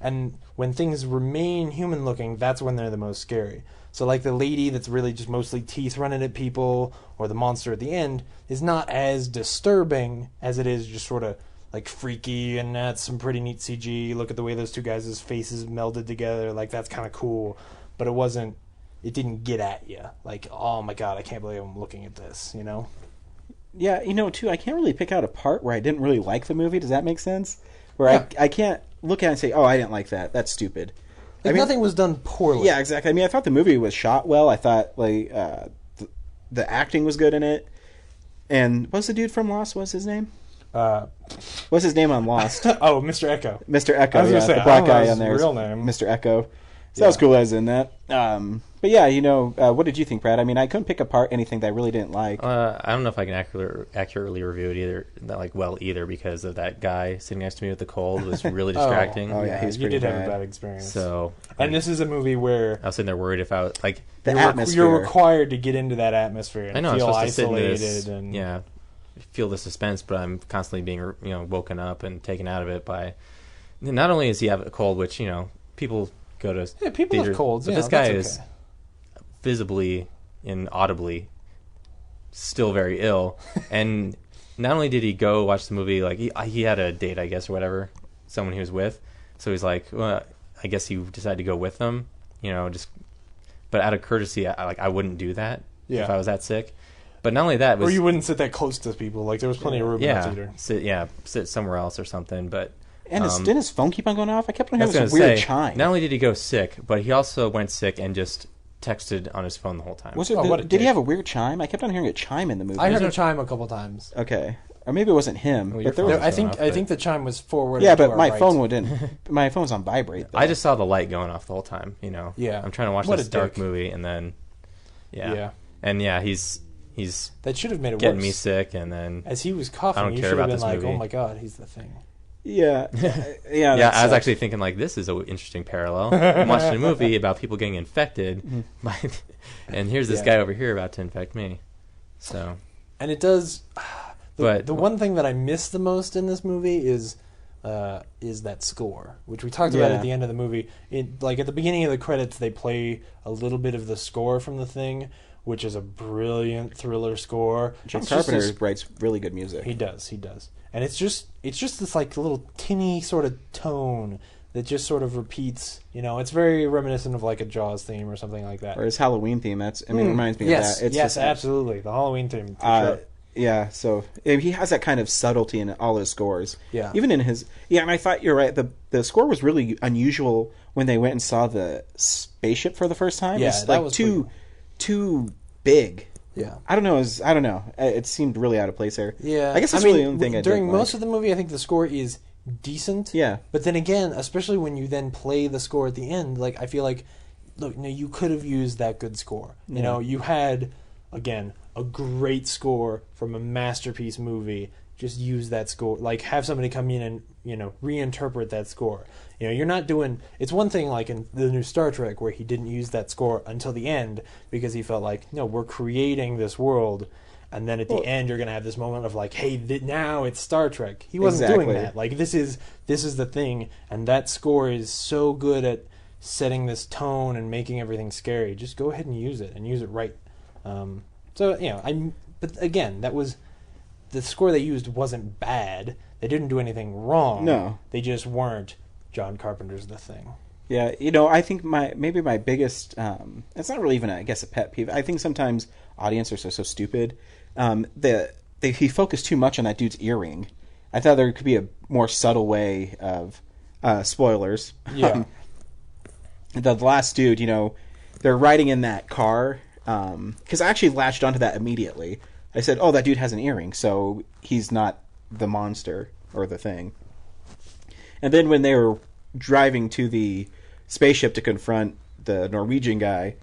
And when things remain human-looking, that's when they're the most scary. So, like, the lady that's really just mostly teeth running at people, or the monster at the end, is not as disturbing as it is just sort of like freaky and that's some pretty neat CG. Look at the way those two guys' faces melded together. Like that's kind of cool, but it didn't get at you. Like, oh my god, I can't believe I'm looking at this. You know? Yeah, too. I can't really pick out a part where I didn't really like the movie. Does that make sense? Where I can't look at it and say, oh, I didn't like that. That's stupid. Like nothing was done poorly. Yeah, exactly. I mean, I thought the movie was shot well. I thought like the acting was good in it. And what's the dude from Lost? What's his name? What's his name on Lost? Oh, Mr. Echo. Mr. Echo, I was gonna say, the black guy his on there. Real name. Mr. Echo. So that was cool as in that. But yeah, what did you think, Brad? I mean, I couldn't pick apart anything that I really didn't like. I don't know if I can accurately review it either because of that guy sitting next to me with the cold was really distracting. Oh yeah, he's you pretty did have bad. a bad experience. So, and this is a movie where I was sitting there worried if I was like atmosphere. You're required to get into that atmosphere and I know, feel I'm supposed isolated to sit in this, and feel the suspense, but I'm constantly being woken up and taken out of it by. Not only does he have a cold, which people go to people theaters, have colds, but this guy is visibly and audibly still very ill. And not only did he go watch the movie, like he had a date, I guess, or whatever, someone he was with. So he's like, well, I guess he decided to go with them, but out of courtesy, I wouldn't do that if I was that sick. But not only that, or you wouldn't sit that close to people. Like there was plenty of room in the theater. Sit somewhere else or something. But and didn't his phone keep on going off? I kept on hearing this weird chime. Not only did he go sick, but he also went sick and just texted on his phone the whole time. Did he have a weird chime? I kept on hearing a chime in the movie. I heard a chime a couple times. Okay, or maybe it wasn't him. Well, but there was, I think the chime was forward. Yeah, but my phone wouldn't. My phone was on vibrate. Though. I just saw the light going off the whole time. Yeah, I'm trying to watch this dark movie, and then he's that should have made it getting worse. me sick, and then as he was coughing, you should have been like, "Oh my god, he's the thing." Yeah. I was actually thinking like this is an interesting parallel. I'm watching a movie about people getting infected, and here's this guy over here about to infect me. So, and it does. The one thing that I miss the most in this movie is that score, which we talked about at the end of the movie. Like at the beginning of the credits, they play a little bit of the score from The Thing, which is a brilliant thriller score. John Carpenter writes really good music. He does. And it's just this like little tinny sort of tone that just sort of repeats. It's very reminiscent of like a Jaws theme or something like that. Or his Halloween theme. It reminds me of that. It's yes, absolutely. The Halloween theme. For sure. Yeah, so he has that kind of subtlety in all his scores. Yeah. Even in his... Yeah, and I thought you're right. The score was really unusual when they went and saw the spaceship for the first time. Yeah, it's that like was too big. Yeah. I don't know. It seemed really out of place there. Yeah. I guess that's really the only thing I during didn't most like. of the movie, I think the score is decent. Yeah. But then again, especially when you then play the score at the end, like I feel like, look, you could have used that good score. You had, again, a great score from a masterpiece movie. Just use that score. Like have somebody come in and reinterpret that score. You're not doing. It's one thing like in the new Star Trek where he didn't use that score until the end because he felt like no, we're creating this world, and then at the end you're gonna have this moment of like, hey, now it's Star Trek. He wasn't doing that. Like this is the thing, and that score is so good at setting this tone and making everything scary. Just go ahead and use it right. But again, that was the score they used wasn't bad. They didn't do anything wrong. No, they just weren't John Carpenter's The Thing. Yeah, I think my biggest it's not really even a pet peeve. I think sometimes audiences are so stupid. He focused too much on that dude's earring. I thought there could be a more subtle way of spoilers. Yeah. The last dude, they're riding in that car because I actually latched onto that immediately. I said, "Oh, that dude has an earring, so he's not the monster or the thing." And then when they were driving to the spaceship to confront the Norwegian guy,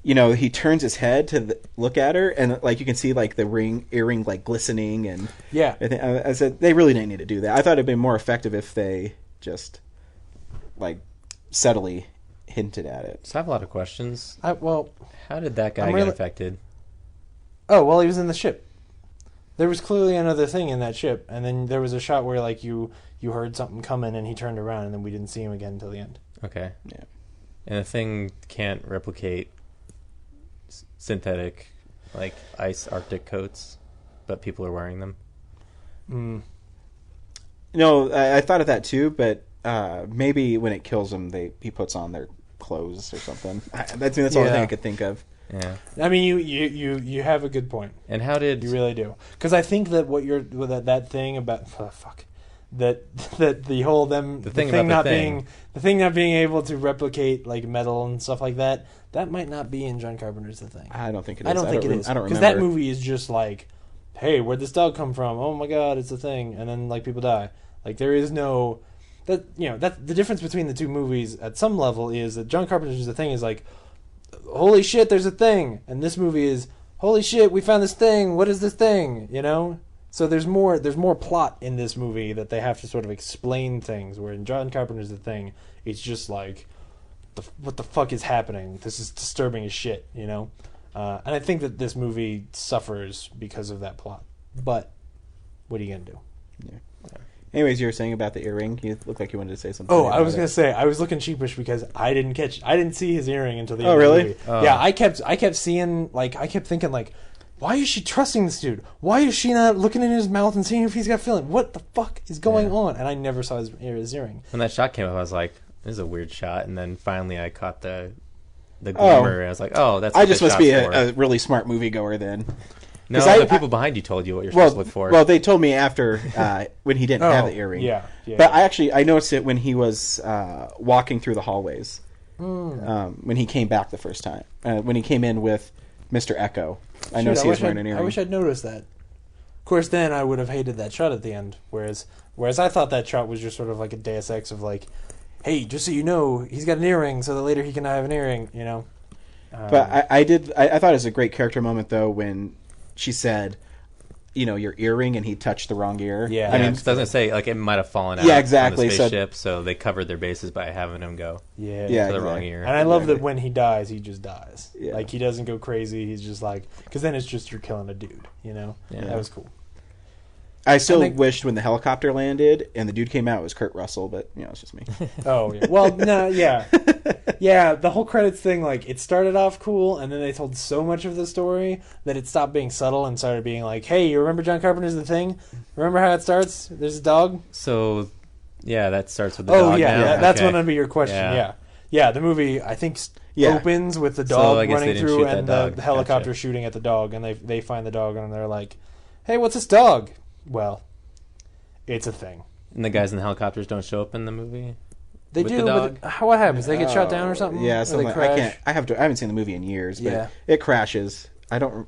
he turns his head to look at her, and like you can see like the earring like glistening, and yeah, I said they really didn't need to do that. I thought it'd been more effective if they just like subtly hinted at it. So I have a lot of questions. How did that guy get infected? Oh, well, he was in the ship. There was clearly another thing in that ship, and then there was a shot where like you heard something coming, and he turned around, and then we didn't see him again until the end. Okay. Yeah. And the thing can't replicate synthetic, like ice Arctic coats, but people are wearing them. No, I thought of that too, but maybe when it kills them, he puts on their clothes or something. That's the only thing I could think of. Yeah. I mean, you have a good point. And how did you really do? Because I think that what you're that thing about that the whole the thing not being able to replicate like metal and stuff like that might not be in John Carpenter's The Thing. I don't think it is. I don't think it is. I don't remember. Because that movie is just like, hey, where'd this dog come from? Oh my god, it's a thing, and then like people die. Like there is no that the difference between the two movies at some level is that John Carpenter's The Thing is like, holy shit, there's a thing, and this movie is, holy shit, we found this thing. What is this thing? So there's more plot in this movie that they have to sort of explain things. Where in John Carpenter's The Thing, it's just like, what the fuck is happening? This is disturbing as shit, And I think that this movie suffers because of that plot. But what are you gonna do? Yeah. Anyways, you were saying about the earring. You looked like you wanted to say something. Oh, I was gonna say I was looking sheepish because I didn't see his earring until the end really? of the movie. Oh. Yeah, I kept seeing I kept thinking why is she trusting this dude? Why is she not looking in his mouth and seeing if he's got feeling? What the fuck is going on? And I never saw his earring. When that shot came up, I was like, "This is a weird shot." And then finally, I caught the glimmer, and I was like, "Oh, that's." I just must be a really smart moviegoer then. No, the people behind you told you what you're supposed to look for. Well, they told me after when he didn't have the earring. Yeah. But I noticed it when he was walking through the hallways. When he came back the first time. When he came in with Mr. Echo. I noticed he was wearing an earring. I wish I'd noticed that. Of course, then I would have hated that shot at the end. Whereas I thought that shot was just sort of like a Deus Ex of like, hey, just so you know, he's got an earring, so that later he can have an earring, But I thought it was a great character moment though when she said, your earring, and he touched the wrong ear. Yeah, I mean, it doesn't say like it might have fallen out. Yeah, exactly. On the spaceship, so they covered their bases by having him go. Yeah, to the wrong ear. And I love that when he dies, he just dies. Yeah. Like he doesn't go crazy. He's just like, because then it's just you're killing a dude. Yeah. That was cool. I still wished when the helicopter landed and the dude came out, it was Kurt Russell, but it's just me. Oh yeah. Well, no, yeah. Yeah, the whole credits thing, like, it started off cool, and then they told so much of the story that it stopped being subtle and started being like, hey, you remember John Carpenter's The Thing? Remember how it starts? There's a dog? So, yeah, that starts with the dog. Oh, yeah, now? That's going to be your question, yeah. The movie, I think, opens with the dog running through and the helicopter shooting at the dog, and they find the dog, and they're like, hey, what's this dog? Well, it's a thing. And the guys in the helicopters don't show up in the movie? They do, but what happens? They get shot down or something? Yeah, something. I haven't seen the movie in years, but it crashes.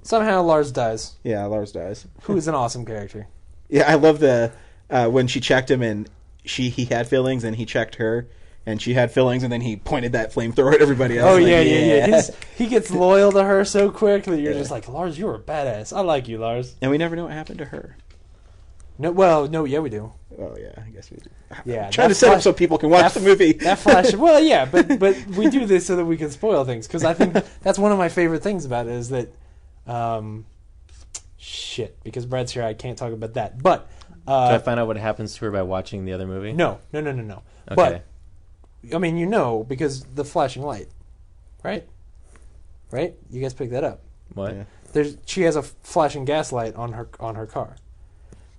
Somehow Lars dies. Yeah, Lars dies. Who is an awesome character. Yeah, I love the when she checked him and he had feelings and he checked her and she had feelings and then he pointed that flamethrower at everybody else. Oh, yeah. He gets loyal to her so quick that you're just like, Lars, you're a badass. I like you, Lars. And we never know what happened to her. No, we do. Oh yeah, I guess we do. Yeah, trying to set up so people can watch the movie. That flash. Well, yeah, but we do this so that we can spoil things because I think that's one of my favorite things about it is that, because Brad's here, I can't talk about that. But do I find out what happens to her by watching the other movie? No. Okay. But I mean, because the flashing light, right? Right? You guys picked that up. What? Yeah. She has a flashing gas light on her car.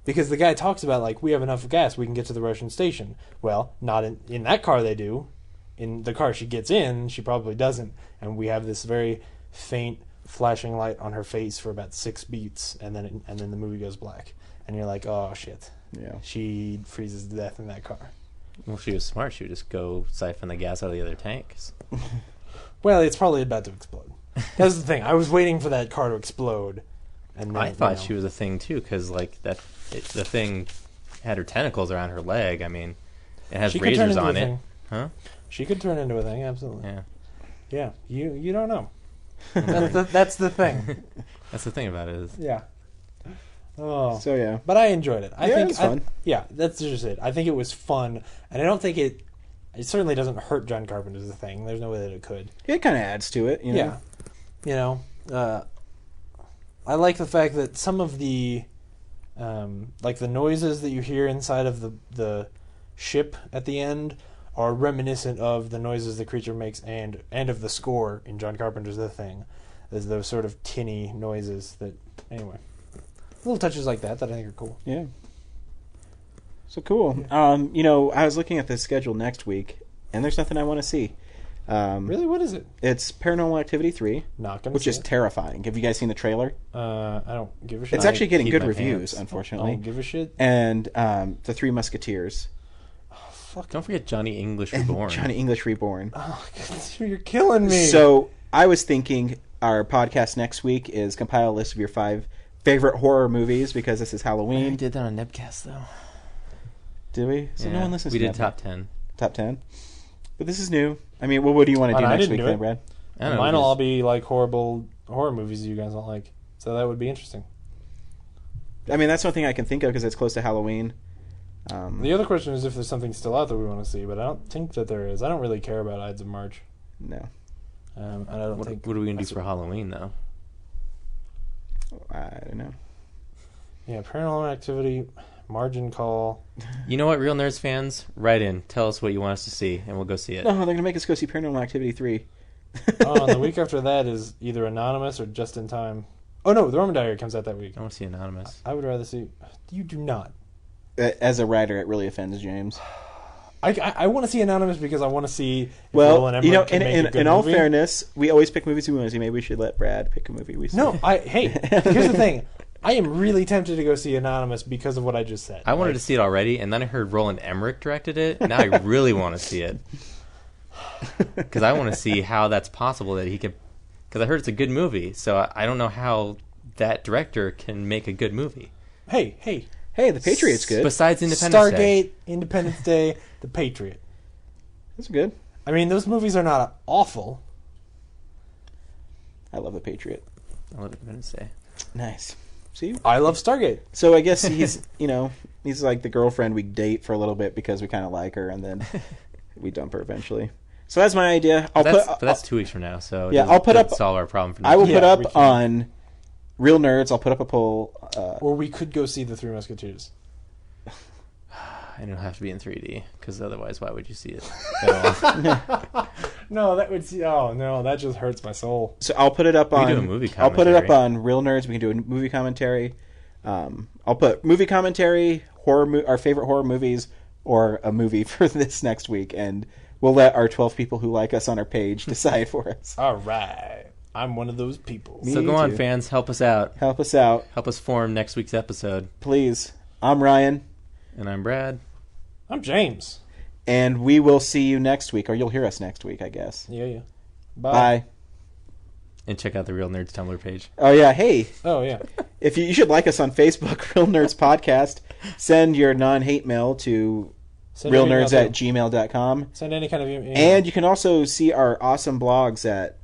Because the guy talks about, like, we have enough gas, we can get to the Russian station. Well, not in that car they do. In the car she gets in, she probably doesn't. And we have this very faint flashing light on her face for about 6 beats, and then the movie goes black. And you're like, oh, shit. Yeah. She freezes to death in that car. Well, if she was smart, she would just go siphon the gas out of the other tanks. Well, it's probably about to explode. That's the thing. I was waiting for that car to explode. And then, I thought she was a thing, too, because, like, the thing had her tentacles around her leg. I mean, it has razors on it. Huh? She could turn into a thing, absolutely. Yeah. Yeah, you don't know. That's the thing. That's the thing about it. Yeah. Oh. So, yeah. But I enjoyed it. I think it was fun. That's just it. I think it was fun, and I don't think it certainly doesn't hurt John Carpenter's The Thing. There's no way that it could. It kind of adds to it, Yeah. I like the fact that some of the like the noises that you hear inside of the ship at the end are reminiscent of the noises the creature makes and of the score in John Carpenter's The Thing. There's those sort of tinny noises that, anyway, little touches like that I think are cool. Yeah. So cool. I was looking at the schedule next week, and there's nothing I want to see. Really? What is it? It's Paranormal Activity 3, Not gonna which see is it. terrifying. Have you guys seen the trailer? I don't give a shit. It's actually getting keep good my reviews, pants. unfortunately. I don't give a shit. And The Three Musketeers. Don't forget Johnny English Reborn. Johnny English Reborn. Oh, you're killing me. So I was thinking our podcast next week is compile a list of your 5 favorite horror movies because this is We Halloween. did that on Nebcast, though. Did we? So no one listens We to did that. top 10. Top 10? But this is new. I mean, what do you want to do I next didn't week do then, it. Brad? I don't know, Mine will just- all be like horrible horror movies you guys don't like. So that would be interesting. I mean, that's one thing I can think of because it's close to Halloween. The other question is if there's something still out that we want to see, but I don't think that there is. I don't really care about Ides of March. No. And I don't think. What are we going to do for Halloween, though? I don't know. Yeah, Paranormal Activity, Margin Call. You know what, Real Nerds fans? Write in. Tell us what you want us to see, and we'll go see it. No, they're going to make us go see Paranormal Activity 3. Oh, and the week after that is either Anonymous or Just in Time. Oh no, The Roman Diary comes out that week. I want to see Anonymous. I would rather see. You do not. As a writer, it really offends James. I want to see Anonymous because I want to see. If Well, Roland Emmerich can make a good in all movie. fairness, we always pick movies we want to see. Maybe we should let Brad pick a movie we see. No, hey, here's the thing. I am really tempted to go see Anonymous because of what I just said. I wanted to see it already, and then I heard Roland Emmerich directed it. Now I really want to see it. Because I want to see how that's possible that he could... Because I heard it's a good movie, so I don't know how that director can make a good movie. Hey, Hey, The Patriot's good. Besides Independence Day. Stargate, Independence Day, The Patriot. That's good. I mean, those movies are not awful. I love The Patriot. I love Independence Day. Nice. See? I love Stargate. So I guess he's, he's like the girlfriend we date for a little bit because we kind of like her, and then we dump her eventually. So that's my idea. But that's 2 weeks from now, so it Yeah, doesn't- I'll put doesn't up- solve our problem for now. I will Yeah, put we up can. on Real Nerds. I'll put up a poll. Or we could go see The Three Musketeers. And it'll have to be in 3D, because otherwise, why would you see it? No, that would see. Oh no, that just hurts my soul. So I'll put it up on. do a movie I'll put it up commentary. on Real Nerds. We can do a movie commentary. I'll put movie commentary, our favorite horror movies, or a movie for this next week, and we'll let our 12 people who like us on our page decide for us. All right, I'm one of those people. Me So go on, too. fans. Help us out. Help us out, Help us form next week's episode. please. I'm Ryan, And I'm Brad. I'm James. and we will see you next week, or you'll hear us next week, I guess. Yeah. Bye. And check out the Real Nerds Tumblr page. Oh yeah, hey. Oh yeah. If you should like us on Facebook, Real Nerds Podcast. Send your non-hate mail to Send your email realnerds@gmail.com. Send any kind of email. And you can also see our awesome blogs at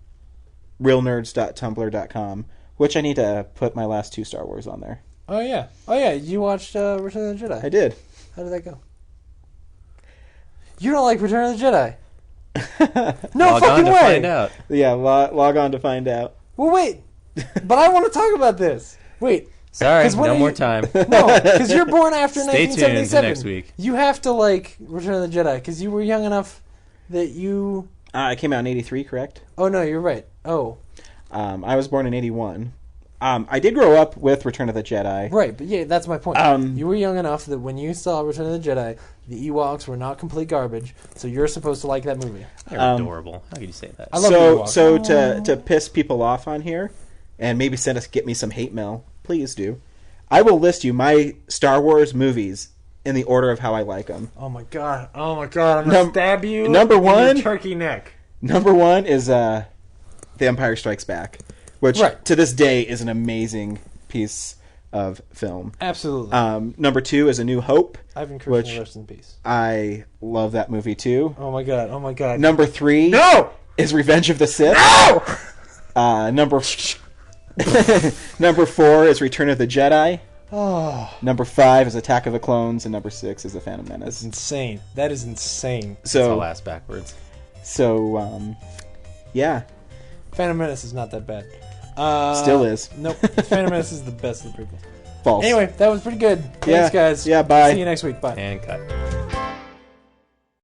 realnerds.tumblr.com, which I need to put my last 2 Star Wars on there. Oh yeah. You watched Return of the Jedi. I did. How did that go? You don't like Return of the Jedi? No Log fucking on to way. find out. Yeah, log on to find out. Well, wait. But I want to talk about this. Wait. Sorry, 'Cause when no are more you- time. No, because you're born after Stay tuned 1977. next week. You have to like Return of the Jedi because you were young enough that you. It came out in 83, correct? Oh no, you're right. Oh, I was born in 81. I did grow up with Return of the Jedi. right. But yeah, that's my point. You were young enough that when you saw Return of the Jedi, the Ewoks were not complete garbage. So you're supposed to like that movie. They're adorable. How could you say that? I love the Ewoks. So to piss people off on here, and maybe get me some hate mail, please do. I will list you my Star Wars movies in the order of how I like them. Oh my god! I'm gonna stab you. Number in one? your turkey neck. Number 1 is The Empire Strikes Back, which Right. to this day is an amazing piece of film. Absolutely. Number 2 is A New Hope. Ivan which- Christian, rest in peace. I love that movie too. Oh my god! Oh my god! Number 3 No! is Revenge of the Sith. No! Number 4 is Return of the Jedi. Oh, Number 5 is Attack of the Clones, and number 6 is The Phantom that's Menace. insane. That is insane. It's all So, ass backwards. yeah, Phantom Menace is not that bad. still is. Nope. Phantom Menace is the best of the prequels. False. Anyway, that was pretty good. Thanks, Yeah. guys. Yeah, bye. See you next week. Bye. And cut.